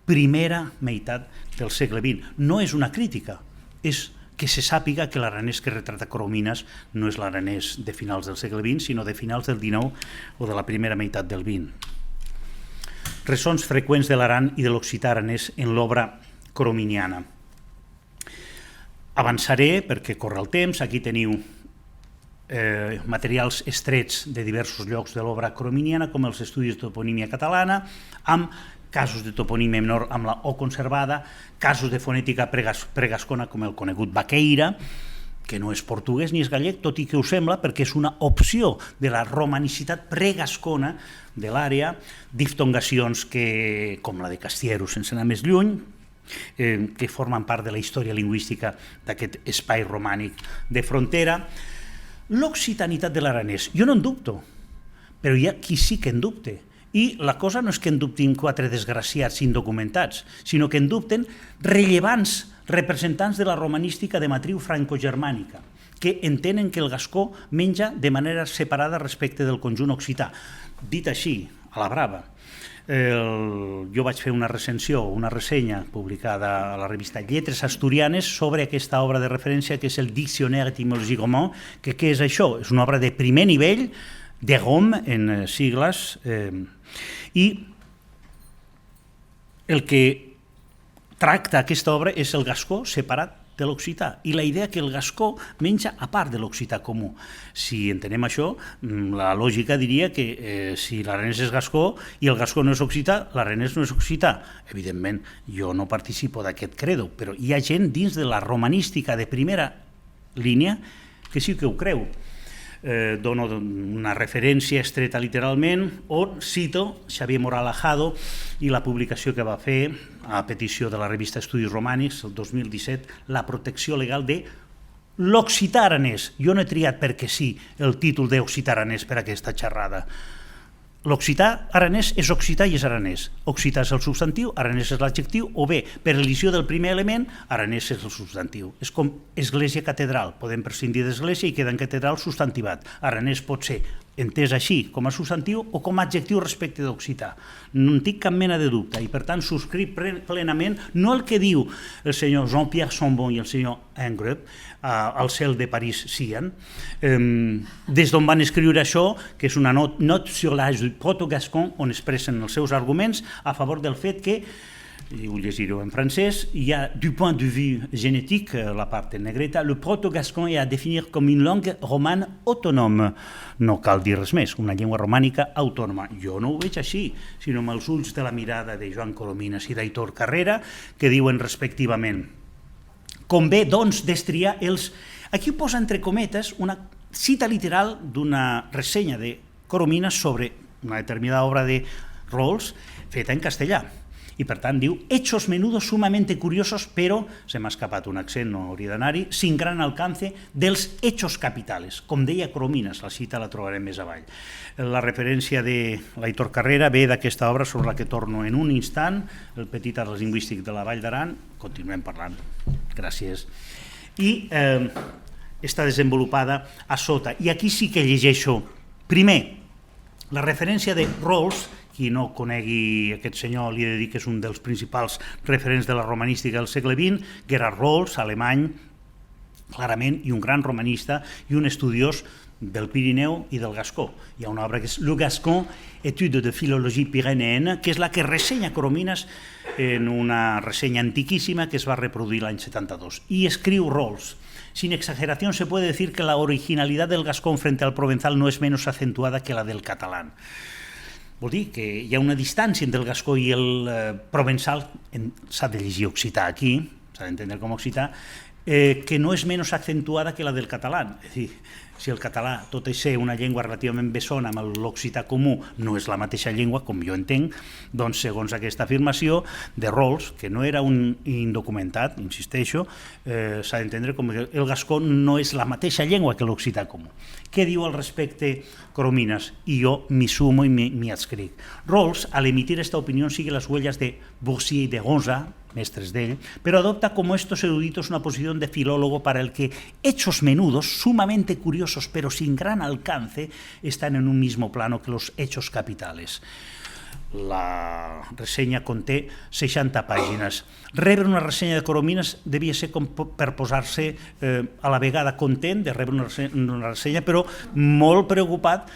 primera meitat del segle XX. No és una crítica, és que se sàpiga que l'aranès que retrata Coromines no és l'aranès de finals del segle XX, sinó de finals del XIX o de la primera meitat del XX. Ressons freqüents de l'Aran i de l'occità aranès en l'obra corominiana. Avançaré perquè corre el temps, aquí teniu materials estrets de diversos llocs de l'obra corominiana, com els estudis de toponímia catalana, amb casos de toponímia menor amb la O conservada, casos de fonètica pregascona com el conegut Baqueira, que no és portuguès ni és gallec, tot i que ho sembla perquè és una opció de la romanicitat pregascona de l'àrea, diftongacions com la de Castiero, sense anar més lluny, que formen part de la història lingüística d'aquest espai romànic de frontera. L'occitanitat de l'aranès, jo no en dubto, però hi ha qui sí que en dubte. I la cosa no és que en dubtin quatre desgraciats indocumentats, sinó que en dubten rellevants representants de la romanística de matriu franco-germànica, que entenen que el gascó menja de manera separada respecte del conjunt occità. Dit així, a la brava, jo vaig fer una recensió, una ressenya publicada a la revista Lletres Asturianes sobre aquesta obra de referència que és el Dictionnaire étymologique roman, que què és això? És una obra de primer nivell, de Rome en sigles, i el que tracta aquesta obra és el gascó separat de l'occità i la idea que el gascó menja a part de l'occità comú. Si entenem això, la lògica diria que si l'aranès és gascó i el gascó no és occità, l'aranès no és occità. Evidentment, jo no participo d'aquest credo, però hi ha gent dins de la romanística de primera línia que sí que ho creu. Dono una referència estreta literalment, on cito Xavier Moral Ajado i la publicació que va fer a petició de la revista Estudis Romànics el 2017, la protecció legal de l'occità aranès. Jo no he triat perquè sí el títol d'occità aranès per aquesta xerrada. L'occità aranès és occità i és aranès. Occità és el substantiu, aranès és l'adjectiu, o bé, per elisió del primer element, aranès és el substantiu. És com església-catedral. Podem prescindir d'església i queda en catedral substantivat. Aranès pot ser entès així, com a substantiu o com a adjectiu respecte d'occità. No en tinc cap mena de dubte i, per tant, subscric plenament no el que diu el senyor Jean-Pierre Chambon i el senyor Ingres al cel de París Sian, des d'on van escriure això, que és una note sur l'âge du proto-gascon, on expressen els seus arguments a favor del fet que, i ho llegiré en francès, hi ha, du point de vue génétique, la part en negreta, le proto-gascon est à définir comme une langue romane autonome. No cal dir res més, una llengua romànica autònoma. Jo no ho veig així, sinó amb els ulls de la mirada de Joan Coromines i d'Aitor Carrera, que diuen respectivament: convé, doncs, destriar els... Aquí posa entre cometes una cita literal d'una ressenya de Coromines sobre una determinada obra de Rawls feta en castellà. I per tant diu, hechos menudos sumamente curiosos, però, se m'ha escapat un accent, no hauria d'anar-hi, sin gran alcance dels hechos capitales. Com deia Coromines, la cita la trobarem més avall. La referència de l'Aitor Carrera ve d'aquesta obra sobre la que torno en un instant, el petit atlas lingüístic de la Vall d'Aran. Continuem parlant. Gràcies. I està desenvolupada a sota. I aquí sí que llegeixo, primer, la referència de Rawls. Qui no conegui aquest senyor li he de dir que és un dels principals referents de la romanística del segle XX, Gerhard Rawls, alemany, clarament, i un gran romanista i un estudiós del Pirineu i del Gascó. Hi ha una obra que és Le Gascon, étude de filologie pyrénéenne, que és la que ressenya Coromines en una ressenya antiquíssima que es va reproduir l'any 72. I escriu Rawls, sin exageración se puede decir que la originalidad del gascón frente al provenzal no es menos acentuada que la del catalán. Vol dir que hi ha una distància entre el gascó i el provençal, s'ha de llegir occità aquí, s'ha d'entendre com occità, que no és menys accentuada que la del català. És a dir, si el català, tot i ser una llengua relativament bessona amb l'occità comú, no és la mateixa llengua, com jo entenc, doncs segons aquesta afirmació de Rawls, que no era un indocumentat, insisteixo, s'ha d'entendre com que el gascó no és la mateixa llengua que l'occità comú. Què diu al respecte Coromines? I jo m'hi sumo i m'hi adscric. Rawls, al emitir esta opinión, sigue las huellas de Boursier y de Gonza, mestres d'ell, pero adopta como estos eruditos una posición de filólogo para el que hechos menudos, sumamente curiosos pero sin gran alcance, están en un mismo plano que los hechos capitales. La ressenya conté 60 pàgines. Rebre una ressenya de Coromines devia ser com per posar-se a la vegada content de rebre una ressenya, però molt preocupat.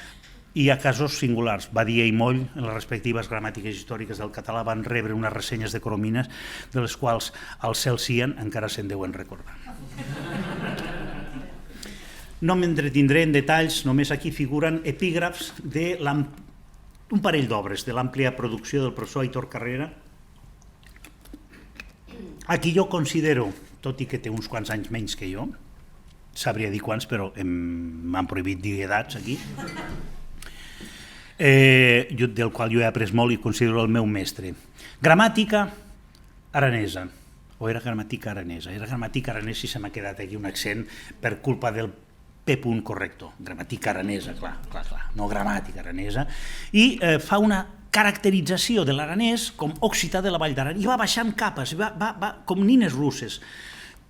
I a casos singulars. Badia i Moll, en les respectives gramàtiques històriques del català, van rebre unes ressenyes de Coromines, de les quals al cel sien encara se'n deuen recordar. No m'entretindré en detalls, només aquí figuren epígrafs d'un parell d'obres de l'àmplia producció del professor Aitor Carrera. Aquí jo considero, tot i que té uns quants anys menys que jo, sabria dir quants, però m'han prohibit dir edats aquí, del qual jo he après molt i considero el meu mestre. Gramàtica aranesa, o era gramàtica aranesa? Era gramàtica aranesa i se m'ha quedat aquí un accent per culpa del P. corrector. Gramàtica aranesa, clar, no gramàtica aranesa. I fa una caracterització de l'aranès com occità de la Vall d'Aran i va baixant capes, va com nines russes.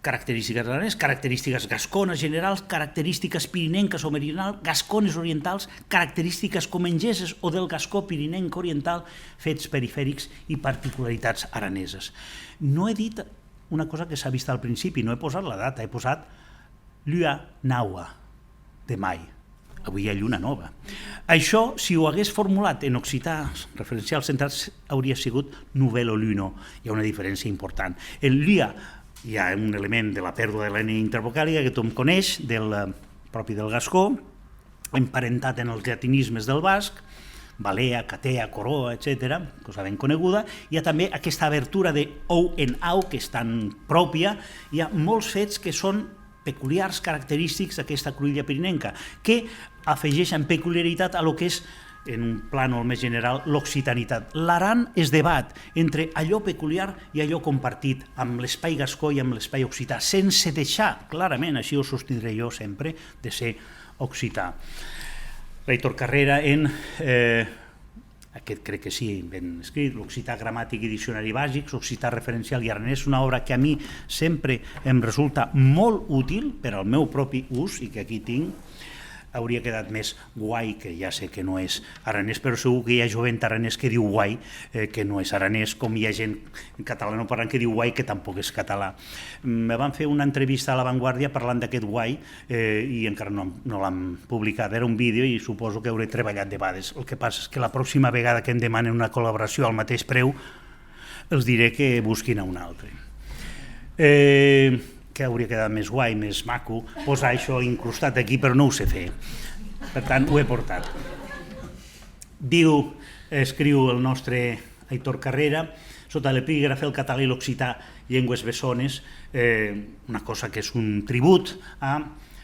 Característiques aranès, característiques gascones generals, característiques pirinenques o meridionals, gascones orientals, característiques comengeses o del gascó pirinenc oriental, fets perifèrics i particularitats araneses. No he dit una cosa que s'ha vist al principi, no he posat la data, he posat Lluna Nova de mai. Avui hi ha lluna nova. Això, si ho hagués formulat en occità, referencials centrats, hauria sigut Novello Luno. Hi ha una diferència important. En Lluna hi ha un element de la pèrdua de l'N intervocàlica que tothom coneix, propi del gascó, emparentat en els llatinismes del basc, balea, catea, coroa, etc., cosa ben coneguda. Hi ha també aquesta abertura de ou en au, que és tan pròpia. Hi ha molts fets que són peculiars, característics d'aquesta cruïlla pirinenca, que afegeixen peculiaritat a lo que és, en un plànol més general, l'occitanitat. L'Aran es debat entre allò peculiar i allò compartit amb l'espai gascó i amb l'espai occità, sense deixar, clarament, així ho sostindré jo sempre, de ser occità. L'Aitor Carrera en, aquest crec que sí, ben escrit, l'occità gramàtic i diccionari bàsics, occità referencial i aranès, una obra que a mi sempre em resulta molt útil per al meu propi ús i que aquí tinc. Hauria quedat més guai, que ja sé que no és aranès, però segur que hi ha jovent aranès que diu guai, que no és aranès, com hi ha gent catalanoparlant que diu guai, que tampoc és català. Me van fer una entrevista a La Vanguardia parlant d'aquest guai i encara no l'han publicat. Era un vídeo i suposo que hauré treballat debades. El que passa és que la pròxima vegada que em demanen una col·laboració al mateix preu, els diré que busquin a un altre. Que hauria quedat més guai, més maco, posar això incrustat aquí, però no ho sé fer. Per tant, ho he portat. Escriu el nostre Aitor Carrera, sota l'epígraf el català i l'occità, llengües bessones, una cosa que és un tribut a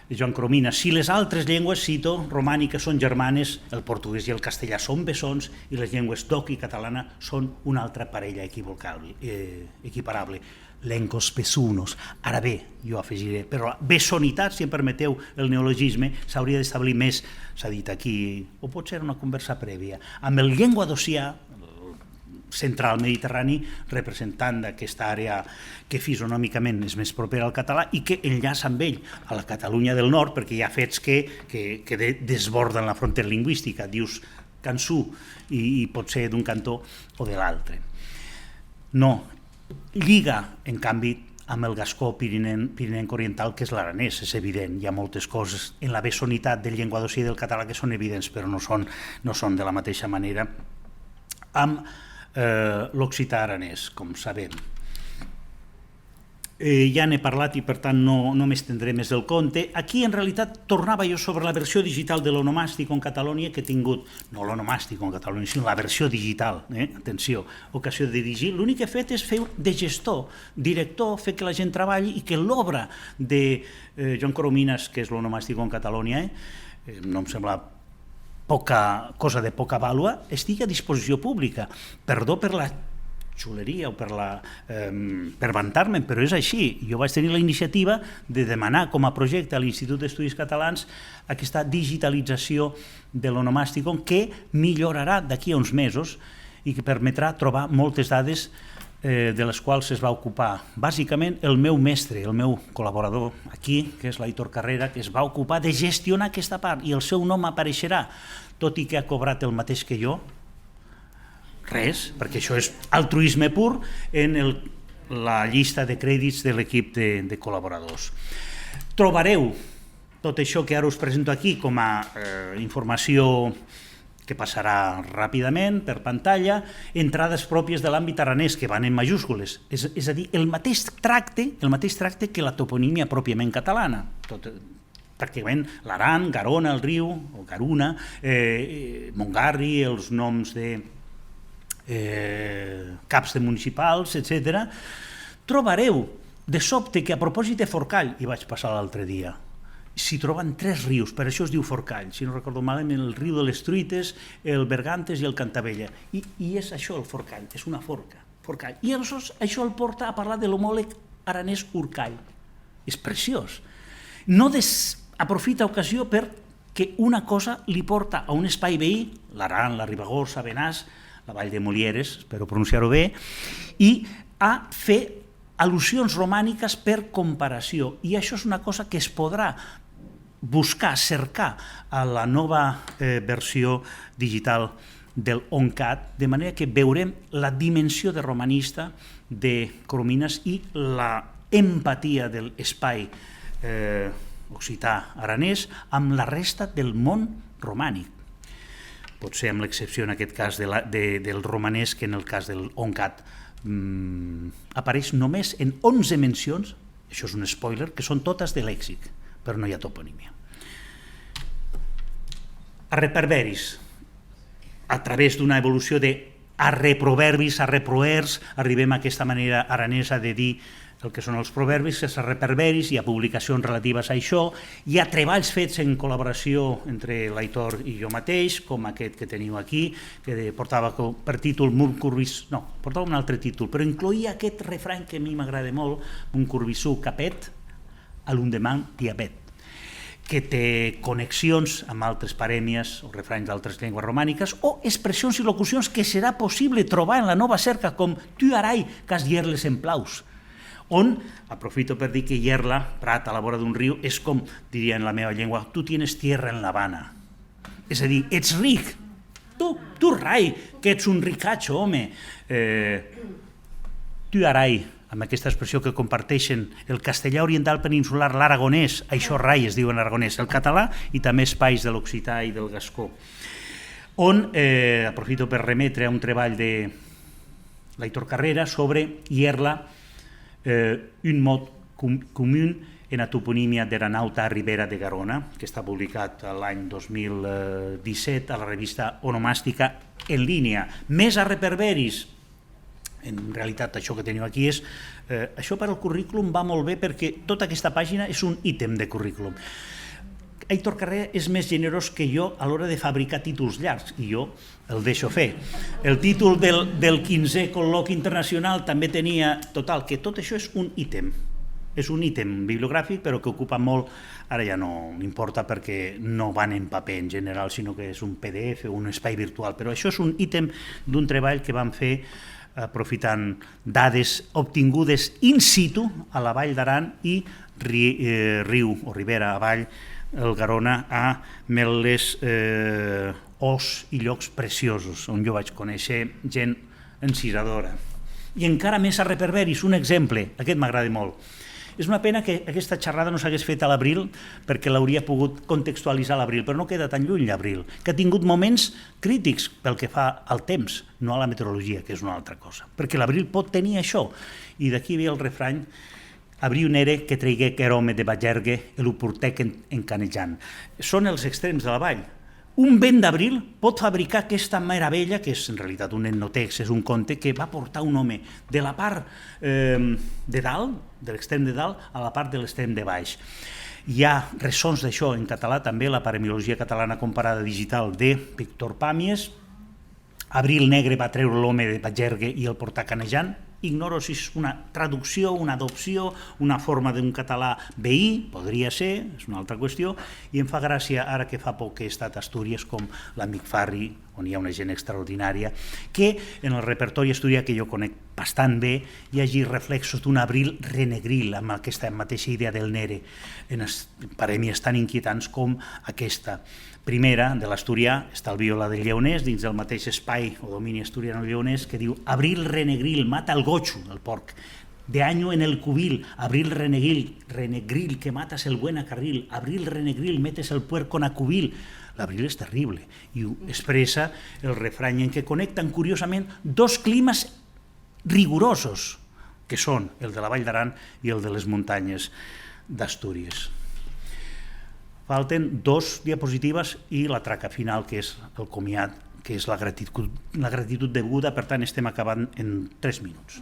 Joan Coromines, si les altres llengües, cito, romàniques són germanes, el portuguès i el castellà són bessons i les llengües d'oc i catalana són una altra parella equiparable. Lencos bessunos. Ara bé, jo afegiré, però la bessonitat, si em permeteu el neologisme, s'hauria d'establir més, s'ha dit aquí, o pot ser una conversa prèvia, amb el llenguadocià central mediterrani, representant d'aquesta àrea que fisonòmicament és més propera al català i que enllaça amb ell a la Catalunya del Nord, perquè hi ha fets que desborden la frontera lingüística. Dius Cançú i pot ser d'un cantó o de l'altre. No, lliga, en canvi, amb el gascó pirinenc oriental, que és l'aranès, és evident. Hi ha moltes coses en la bessonitat del llenguadocí del català que són evidents, però no són de la mateixa manera amb l'occità aranès, com sabem. Ja n'he parlat i per tant no m'estendré més del compte. Aquí en realitat tornava jo sobre la versió digital de l'onomàstico en Catalunya que he tingut, no l'onomàstico en Catalunya, sinó la versió digital, atenció, ocasió de dirigir. L'únic que he fet és fer de gestor, director, fer que la gent treballi i que l'obra de Joan Coromines, que és l'onomàstico en Catalunya, no em sembla cosa de poca vàlua, estigui a disposició pública. Perdó per la xuleria o per vantar-me, però és així. Jo vaig tenir la iniciativa de demanar com a projecte a l'Institut d'Estudis Catalans aquesta digitalització de l'onomàsticon que millorarà d'aquí a uns mesos i que permetrà trobar moltes dades de les quals es va ocupar bàsicament el meu mestre, el meu col·laborador aquí, que és l'Aitor Carrera, que es va ocupar de gestionar aquesta part i el seu nom apareixerà, tot i que ha cobrat el mateix que jo, res, perquè això és altruisme pur en la llista de crèdits de l'equip de col·laboradors. Trobareu tot això que ara us presento aquí com a informació que passarà ràpidament per pantalla, entrades pròpies de l'àmbit aranès, que van en majúscules, és a dir, el mateix tracte que la toponímia pròpiament catalana. Pràcticament l'Aran, Garona, el riu, o Garuna, Montgarri, els noms de caps de municipals, etc. Trobareu de sobte que a propòsit de Forcall, hi vaig passar l'altre dia, s'hi troben 3 rius, per això es diu Forcall, si no recordo malament, el riu de les Truites, el Bergantes i el Cantabella, i és això el Forcall, és una forca, Forcall. I aleshores això el porta a parlar de l'homòleg aranès Urcall. És preciós. No aprofita ocasió perquè una cosa li porta a un espai veí, l'Aran, la Ribagorça, Benàs, la Vall de Molieres, espero pronunciar-ho bé, i a fer al·lusions romàniques per comparació. I això és una cosa que es podrà buscar, cercar a la nova versió digital del ONCAT, de manera que veurem la dimensió de romanista de Coromines i la empatia de l'espai occità aranès amb la resta del món romànic. Potser amb l'excepció en aquest cas del romanès, que en el cas del ONCAT apareix només en 11 mencions, això és un spoiler, que són totes de lèxic, però no hi ha toponímia. Arreperberis, a través d'una evolució de arreproverbis, arreproers, arribem a aquesta manera aranesa de dir el que són els proverbis, els arreperberis, hi ha publicacions relatives a això, hi ha treballs fets en col·laboració entre l'Aitor i jo mateix, com aquest que teniu aquí, que portava per títol portava un altre títol, però incloïa aquest refrany que a mi m'agrada molt, un curbissú capet, a l'undemant diabet, que té connexions amb altres parèmies o refranys d'altres llengües romàniques o expressions i locucions que serà possible trobar en la nova cerca, com tu arai, cas yerles en plaus, on, aprofito per dir que Yerla, prat a la vora d'un riu, és com, diria en la meva llengua, tu tienes tierra en La Habana. És a dir, ets ric. Tu rai, que ets un ricatxo, home. Tu arai, amb aquesta expressió que comparteixen el castellà oriental peninsular, l'aragonès, això rai es diu en aragonès, el català i també espais de l'occità i del gascó. On, aprofito per remetre a un treball de l'Aitor Carrera sobre Yerla, un mot comú en la toponímia de la nauta Ribera de Garona, que està publicat l'any 2017 a la revista Onomàstica en línia. Més arreperberis, en realitat això que teniu aquí és... Això per al currículum va molt bé perquè tota aquesta pàgina és un ítem de currículum. Aitor Carrera és més generós que jo a l'hora de fabricar títols llargs i jo el deixo fer. El títol del 15è col·loqui internacional també tenia... Total, que tot això és un ítem. És un ítem bibliogràfic però que ocupa molt, ara ja no m'importa perquè no van en paper en general, sinó que és un PDF o un espai virtual, però això és un ítem d'un treball que vam fer aprofitant dades obtingudes in situ a la Vall d'Aran i riu o ribera avall, el Garona, a Meles, Os i llocs preciosos, on jo vaig conèixer gent encisadora. I encara més a Reperberis, un exemple, aquest m'agrada molt. És una pena que aquesta xerrada no s'hagués fet a l'abril perquè l'hauria pogut contextualitzar a l'abril, però no queda tan lluny l'abril, que ha tingut moments crítics pel que fa al temps, no a la meteorologia, que és una altra cosa. Perquè l'abril pot tenir això, i d'aquí ve el refrany: abriu nere que traiguec er home de Bagergue i lo portec encanejant. Són els extrems de la vall. Un vent d'abril pot fabricar aquesta meravella, que és en realitat un etnotext, és un conte que va portar un home de la part de dalt, de l'extrem de dalt, a la part de l'extrem de baix. Hi ha ressons d'això en català, també la paremiologia catalana comparada digital de Víctor Pàmies. Abril negre va treure l'home de Bagergue i el portar canejant. Ignoro si és una traducció, una adopció, una forma d'un català veí, podria ser, és una altra qüestió, i em fa gràcia, ara que fa poc que he estat a Astúries, com l'amic Farri, on hi ha una gent extraordinària, que en el repertori asturià, que jo conec bastant bé, hi hagi reflexos d'un abril renegril, amb aquesta mateixa idea del nere, en parèmies tan inquietants com aquesta. Primera, de l'asturià, estalvio la del lleonès, dins del mateix espai o domini asturiano-lleonès, que diu: abril renegril, mata el gocho, el porc. De año en el cubil, abril renegril, que matas el buen a carril, abril renegril, metes el puerco en a cubil. L'abril és terrible, i ho expressa el refrany en què connecten curiosament dos climes rigorosos, que són el de la Vall d'Aran i el de les muntanyes d'Astúries. Falten 2 diapositives i la traca final, que és el comiat, que és la gratitud deguda, per tant estem acabant en 3 minuts.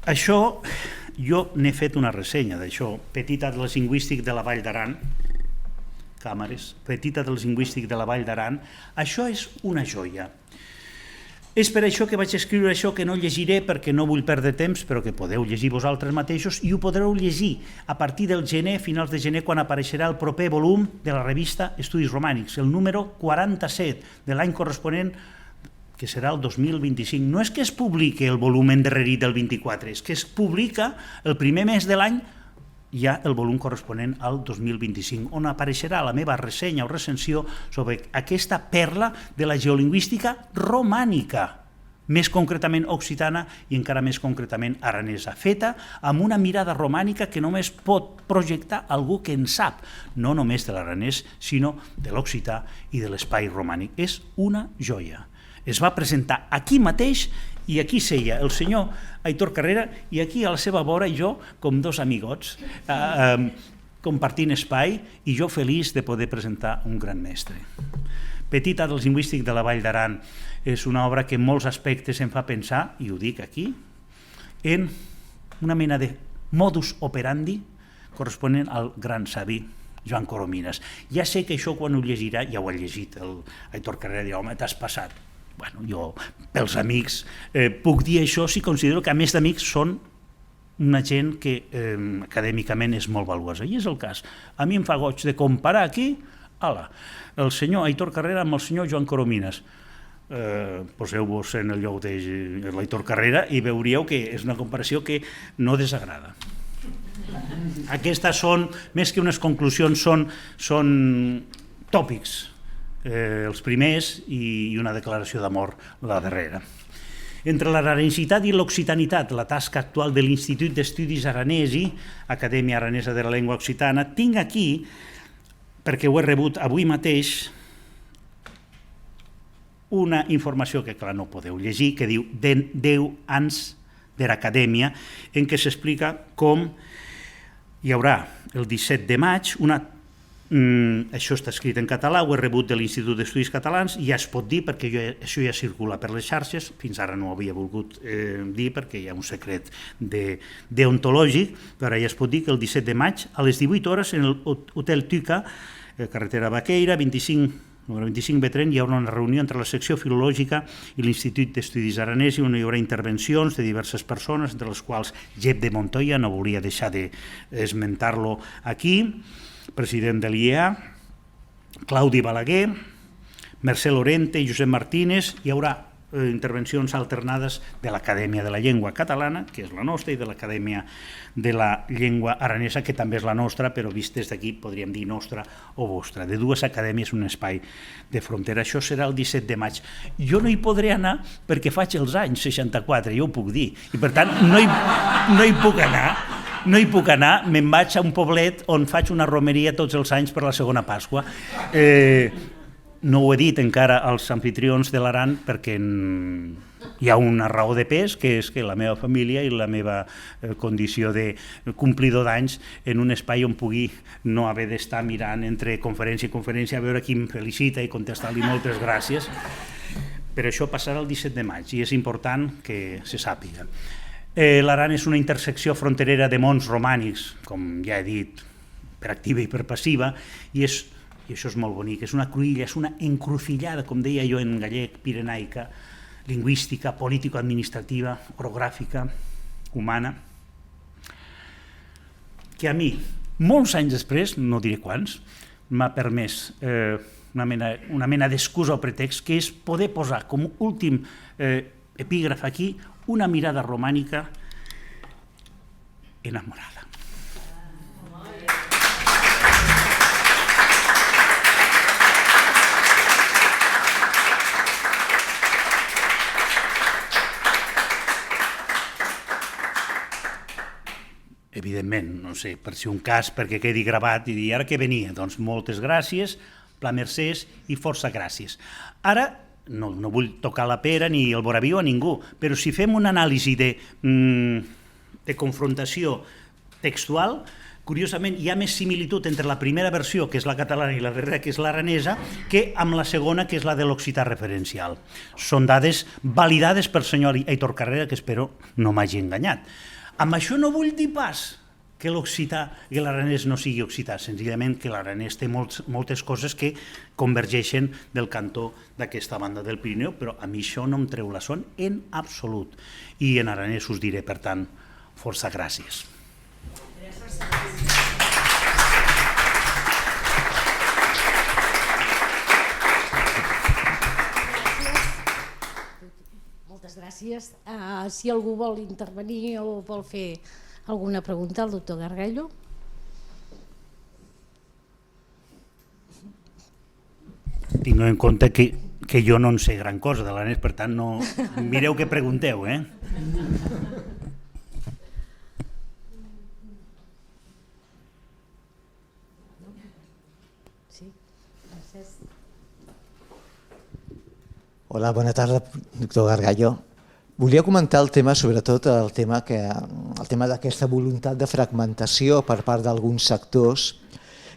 Això, jo n'he fet una ressenya d'això, Petit atles lingüístic de la Vall d'Aran, càmeres, Petit atles lingüístic de la Vall d'Aran, això és una joia. És per això que vaig escriure això, que no llegiré perquè no vull perdre temps, però que podeu llegir vosaltres mateixos, i ho podreu llegir a partir del gener, finals de gener, quan apareixerà el proper volum de la revista Estudis Romànics, el número 47 de l'any corresponent, que serà el 2025. No és que es publiqui el volum endarrerit del 24, és que es publica el primer mes de l'any, hi ha el volum corresponent al 2025, on apareixerà la meva ressenya o recensió sobre aquesta perla de la geolingüística romànica, més concretament occitana i encara més concretament aranesa, feta amb una mirada romànica que només pot projectar algú que en sap, no només de l'aranès, sinó de l'occità i de l'espai romànic. És una joia. Es va presentar aquí mateix i aquí seia el senyor Aitor Carrera i aquí a la seva vora jo, com 2 amigots, compartint espai i jo feliç de poder presentar un gran mestre. Petit atles lingüístic de la Vall d'Aran és una obra que en molts aspectes em fa pensar, i ho dic aquí, en una mena de modus operandi corresponent al gran savi Joan Coromines. Ja sé que això quan ho llegirà, ja ho ha llegit el Aitor Carrera, diu: home, t'has passat. Bueno, jo, pels amics, puc dir això si considero que, a més d'amics, són una gent que acadèmicament és molt valuosa. I és el cas. A mi em fa goig de comparar aquí el senyor Aitor Carrera amb el senyor Joan Coromines. Poseu-vos en el lloc de l'Aitor Carrera i veuríeu que és una comparació que no desagrada. Aquestes són, més que unes conclusions, són tòpics. Els primers i una declaració d'amor la darrera. Entre l'aranencitat i l'occitanitat, la tasca actual de l'Institut d'Estudis Aranesi, Acadèmia Aranesa de la Llengua Occitana, tinc aquí, perquè ho he rebut avui mateix, una informació que, clar, no podeu llegir, que diu 10 anys de l'Acadèmia, en què s'explica com hi haurà el 17 de maig Això està escrit en català, ho he rebut de l'Institut d'Estudis Catalans, i ja es pot dir perquè això ja circula per les xarxes, fins ara no ho havia volgut dir perquè hi ha un secret deontològic, però ja es pot dir que el 17 de maig a les 18 hores en l'Hotel Tuca, carretera Baqueira, número 25 Betren, hi haurà una reunió entre la secció filològica i l'Institut d'Estudis Aranès, on hi haurà intervencions de diverses persones, entre les quals Jep de Montoya, no volia deixar d'esmentar-lo aquí, president de l'IEA, Claudi Balaguer, Mercè Lorente i Josep Martínez. Hi haurà intervencions alternades de l'Acadèmia de la Llengua Catalana, que és la nostra, i de l'Acadèmia de la Llengua Aranesa, que també és la nostra, però vist des d'aquí podríem dir nostra o vostra. De dues acadèmies, un espai de frontera. Això serà el 17 de maig. Jo no hi podré anar perquè faig els anys 64, jo ho puc dir, i per tant no hi puc anar. No hi puc anar, me'n vaig a un poblet on faig una romeria tots els anys per la segona Pasqua. No ho he dit encara als anfitrions de l'Aran perquè hi ha una raó de pes, que és que la meva família i la meva condició de complidor d'anys en un espai on pugui no haver d'estar mirant entre conferència i conferència a veure qui em felicita i contestar-li moltes gràcies. Però això passarà el 17 de maig i és important que se sàpiga. L'Aran és una intersecció fronterera de mons romànics, com ja he dit, per activa i per passiva, i això és molt bonic, és una cruïlla, és una encrucillada, com deia jo en gallec, pirenaica, lingüística, político-administrativa, orogràfica, humana, que a mi, molts anys després, no diré quants, m'ha permès una mena d'excusa o pretext, que és poder posar com últim epígraf aquí una mirada romànica enamorada. Evidentment, no sé, per si un cas, perquè quedi gravat i dir ara què venia, doncs moltes gràcies, pla mercès i força gràcies. Ara no vull tocar la pera ni el voraviu a ningú, però si fem una anàlisi de confrontació textual, curiosament hi ha més similitud entre la primera versió, que és la catalana, i la darrera, que és l'aranesa, que amb la segona, que és la de l'occità referencial. Són dades validades per senyor Aitor Carrera, que espero no m'hagi enganyat. Amb això no vull dir pas que l'occità i l'aranès no sigui occità, senzillament que l'aranès té moltes coses que convergeixen del cantó d'aquesta banda del Pirineu, però a mi això no em treu la son en absolut. I en aranès us diré, per tant, força gràcies. Moltes gràcies. Si algú vol intervenir o vol fer alguna pregunta al doctor Gargallo? Tinc en compte que jo no en sé gran cosa de l'aranès, per tant, no mireu què pregunteu, eh? Sí, gràcies. Hola, bona tarda, doctor Gargallo. Volia comentar el tema, sobretot el tema d'aquesta voluntat de fragmentació per part d'alguns sectors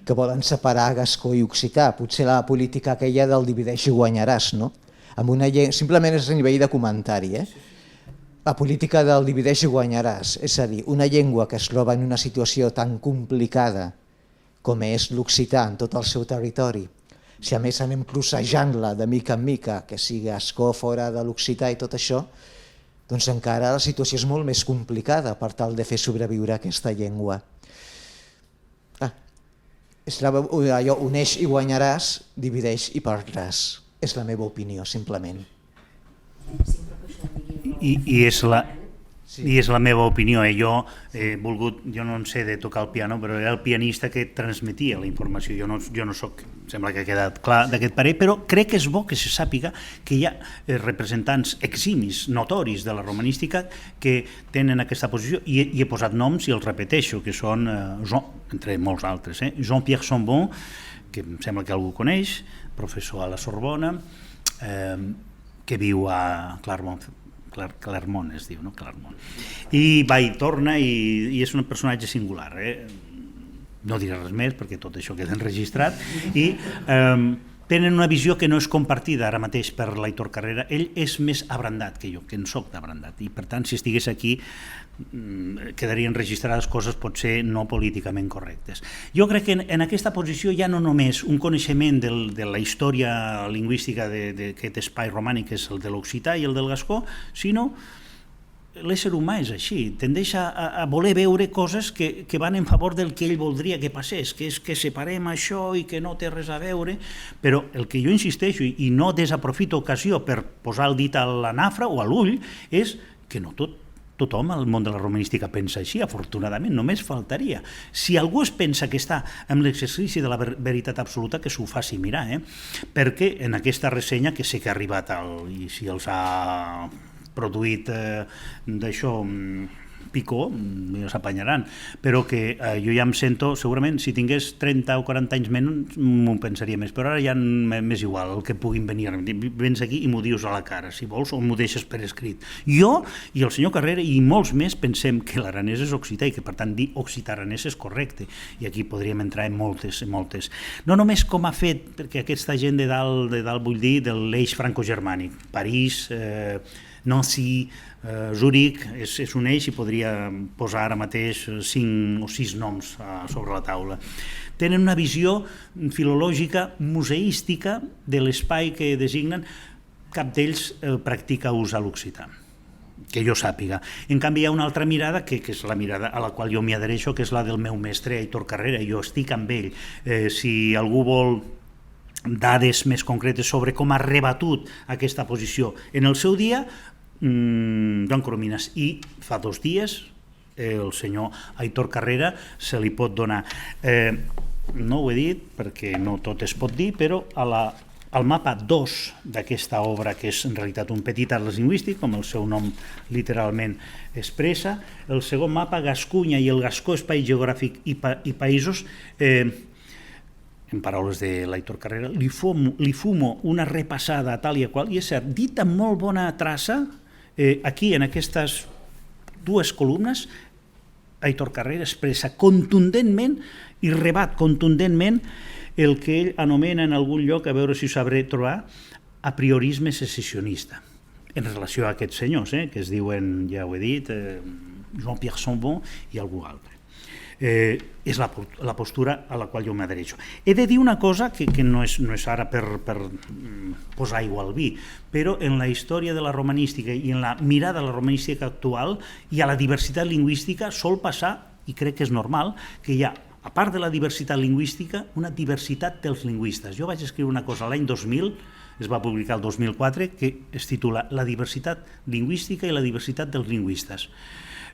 que volen separar gascó i occità. Potser la política aquella del divideix i guanyaràs, no? Simplement és a nivell de comentari. La política del divideix i guanyaràs, és a dir, una llengua que es troba en una situació tan complicada com és l'occità en tot el seu territori, si a més anem crossejant-la de mica en mica, que sigui gascó fora de l'occità i tot això, doncs encara la situació és molt més complicada per tal de fer sobreviure aquesta llengua. Allò, uneix i guanyaràs, divideix i perdràs. És la meva opinió, simplement. I és la meva opinió. Jo no en sé de tocar el piano, però era el pianista que transmetia la informació. Jo no soc, sembla que ha quedat clar d'aquest parer, però crec que és bo que se sàpiga que hi ha representants eximis, notoris de la romanística que tenen aquesta posició, i he posat noms i els repeteixo, que són, entre molts altres, Jean-Pierre Chambon, que em sembla que algú coneix, professor a la Sorbona, que viu a Clermont es diu, no? Clermont. I va i torna i és un personatge singular. no diré res més perquè tot això queda enregistrat, i tenen una visió que no és compartida ara mateix per l'Aitor Carrera. Ell és més abrandat que jo, que en soc d'abrandat, i per tant si estigués aquí quedarien registrades coses potser no políticament correctes. Jo crec que en aquesta posició hi ha no només un coneixement de la història lingüística d'aquest espai romànic, que és el de l'occità i el del gascó, sinó l'ésser humà és així, tendeix a voler veure coses que van en favor del que ell voldria que passés, que és que separem això i que no té res a veure, però el que jo insisteixo i no desaprofito ocasió per posar el dit a la nafra o a l'ull és que no tothom al món de la romanística pensa així, afortunadament, només faltaria. Si algú es pensa que està en l'exercici de la veritat absoluta, que s'ho faci mirar, perquè en aquesta ressenya, que sé que ha arribat i si els ha produït d'això picó, ja s'apanyaran, però que jo ja em sento, segurament si tingués 30 o 40 anys menys m'ho pensaria més, però ara ja m'és igual el que puguin venir, vens aquí i m'ho dius a la cara, si vols, o m'ho deixes per escrit. Jo i el senyor Carrera i molts més pensem que l'aranès és occità i que per tant dir occità-aranès és correcte, i aquí podríem entrar en moltes. No només com ha fet, perquè aquesta gent de dalt vull dir, de l'eix franco-germànic, París, Nancy, Zúrich, és un eix i podria posar ara mateix 5 o 6 noms sobre la taula. Tenen una visió filològica, museística de l'espai que designen, cap d'ells practica ús a l'occità, que jo sàpiga. En canvi hi ha una altra mirada, que és la mirada a la qual jo m'hi adhereixo, que és la del meu mestre Aitor Carrera, jo estic amb ell. Si algú vol dades més concretes sobre com ha rebatut aquesta posició en el seu dia, Joan Coromines, i fa 2 dies el senyor Aitor Carrera se li pot donar, no ho he dit perquè no tot es pot dir, però al mapa 2 d'aquesta obra, que és en realitat un petit atles lingüístic, com el seu nom literalment expressa, el segon mapa, Gascunya i el Gascó, espai geogràfic i països, en paraules de l'Aitor Carrera, li fumo una repassada a tal i a qual, i és cert, dit amb molt bona traça, aquí en aquestes 2 columnes, Aitor Carrera expressa contundentment i rebat contundentment el que ell anomena en algun lloc, a veure si ho sabré trobar, apriorisme secessionista, en relació a aquests senyors, que es diuen, ja ho he dit, Jean-Pierre Saint-Bon i algú altre. És la postura a la qual jo m'adhereixo. He de dir una cosa que no és ara per posar aigua al vi, però en la història de la romanística i en la mirada de la romanística actual i a la diversitat lingüística sol passar, i crec que és normal, que hi ha, a part de la diversitat lingüística, una diversitat dels lingüistes. Jo vaig escriure una cosa l'any 2000, es va publicar el 2004, que es titula La diversitat lingüística i la diversitat dels lingüistes.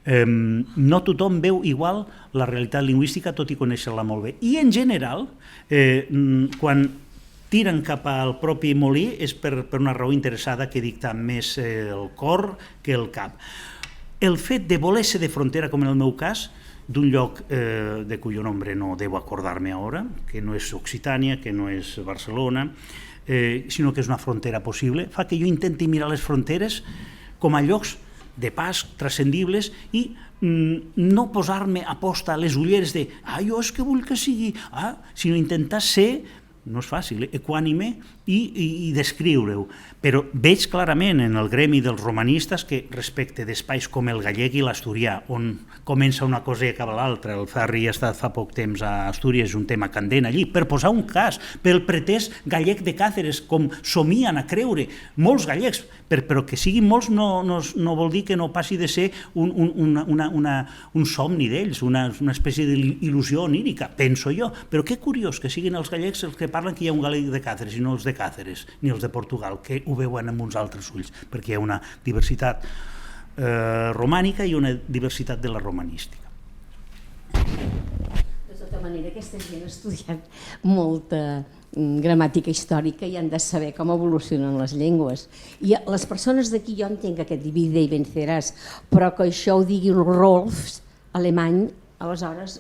No tothom veu igual la realitat lingüística, tot i conèixer-la molt bé. I en general, quan tiren cap al propi molí és per una raó interessada que dicta més el cor que el cap. El fet de voler ser de frontera, com en el meu cas, d'un lloc de cuyo nombre no debo acordarme ahora, que no és Occitània, que no és Barcelona, sinó que és una frontera possible, fa que jo intenti mirar les fronteres com a llocs de pas transcendibles i no posar-me a posta les ulleres de jo és que vull que sigui, sinó intentar ser, no és fàcil, equànime i descriure-ho. Però veig clarament en el gremi dels romanistes que respecte d'espais com el gallec i l'asturià, on comença una cosa i acaba l'altra, el Ferri ha estat fa poc temps a Astúries, és un tema candent allí, per posar un cas, pel pretès gallec de Càceres, com somien a creure molts gallecs, però que siguin molts no vol dir que no passi de ser un somni d'ells, una espècie d'il·lusió onírica, penso jo. Però que curiós que siguin els gallecs els que parlen que hi ha un gallec de Càceres i no els de Càceres, ni els de Portugal, que ho veuen amb uns altres ulls, perquè hi ha una diversitat romànica i una diversitat de la romanística. De tota manera, aquesta gent ha estudiat molta gramàtica històrica i han de saber com evolucionen les llengües. I les persones d'aquí, jo entenc que aquest divide i venceràs, però que això ho digui el Rolfs, alemany, aleshores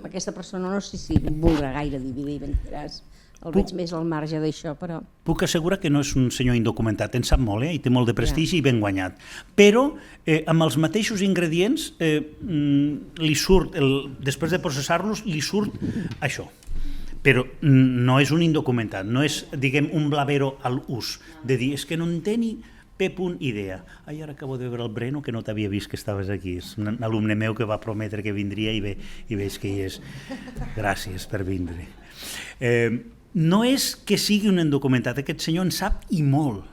amb aquesta persona no sé si vulga gaire dividir, ben diràs. El veig més al marge d'això, però... Puc assegurar que no és un senyor indocumentat, en sap molt, i té molt de prestigi i ben guanyat. Però amb els mateixos ingredients, li surt, després de processar-los, li surt això. Però no és un indocumentat, no és, diguem, un blavero al ús, de dir, és que no en té ni idea. Ai, ara acabo de veure el Breno, que no t'havia vist que estaves aquí. És un alumne meu que va prometre que vindria i veig que hi és. Gràcies per vindre. No és que sigui un indocumentat, aquest senyor en sap i molt.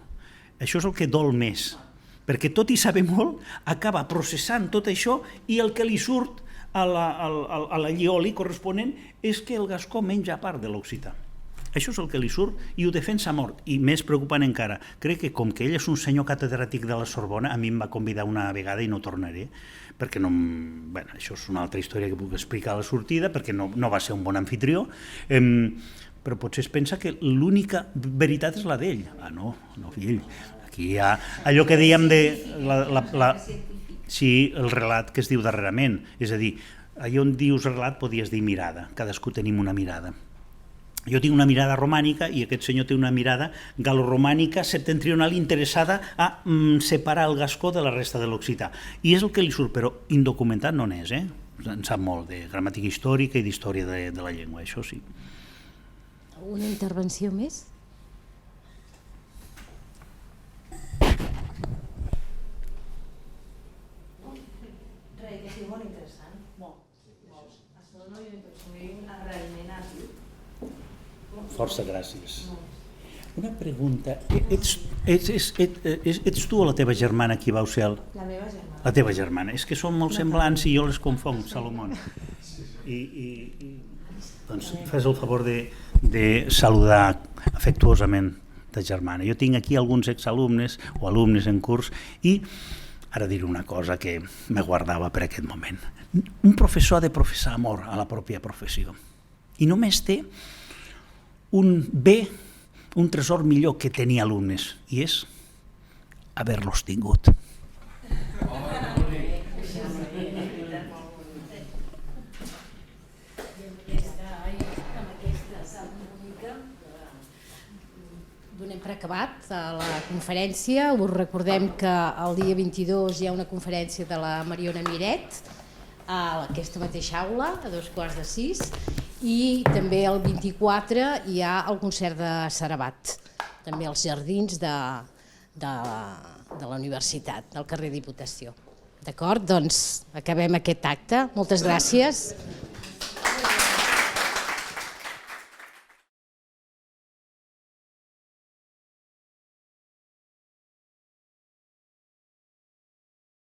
Això és el que dol més, perquè tot i saber molt, acaba processant tot això i el que li surt a la llioli corresponent és que el gascó menja a part de l'occità. Això és el que li surt i ho defensa a mort. I més preocupant encara, crec que com que ell és un senyor catedràtic de la Sorbona, a mi em va convidar una vegada i no tornaré, perquè no... Bé, això és una altra història que puc explicar a la sortida, perquè no va ser un bon anfitrió, però potser es pensa que l'única veritat és la d'ell. Ah, no, fill, aquí hi ha allò que dèiem de... Sí, el relat que es diu darrerament, és a dir, allà on dius relat podies dir mirada, cadascú tenim una mirada. Jo tinc una mirada romànica i aquest senyor té una mirada galoromànica septentrional interessada a separar el gascó de la resta de l'occità. I és el que li surt, però indocumentat no n'és, en sap molt de gramàtica històrica i d'història de la llengua, això sí. Una intervenció més? Res, que sigui molt interessant. Molt. Això no hi ha realment àgil. Força gràcies. Una pregunta, ets tu o la teva germana qui vau ser el... La meva germana. La teva germana, és que són molt semblants i jo les confonc, Salomón. Doncs fes el favor de saludar afectuosament ta germana. Jo tinc aquí alguns exalumnes o alumnes en curs i ara diré una cosa que me guardava per aquest moment. Un professor ha de professar amor a la pròpia professió i només té un bé, un tresor millor que tenir alumnes, i és haver-los tingut. Donem per acabat la conferència. Us recordem que el dia 22 hi ha una conferència de la Mariona Miret a aquesta mateixa aula, a 5:15, i també el 24 hi ha el concert de Sarabat, també als jardins de la universitat, del carrer Diputació. D'acord? Doncs acabem aquest acte. Moltes gràcies.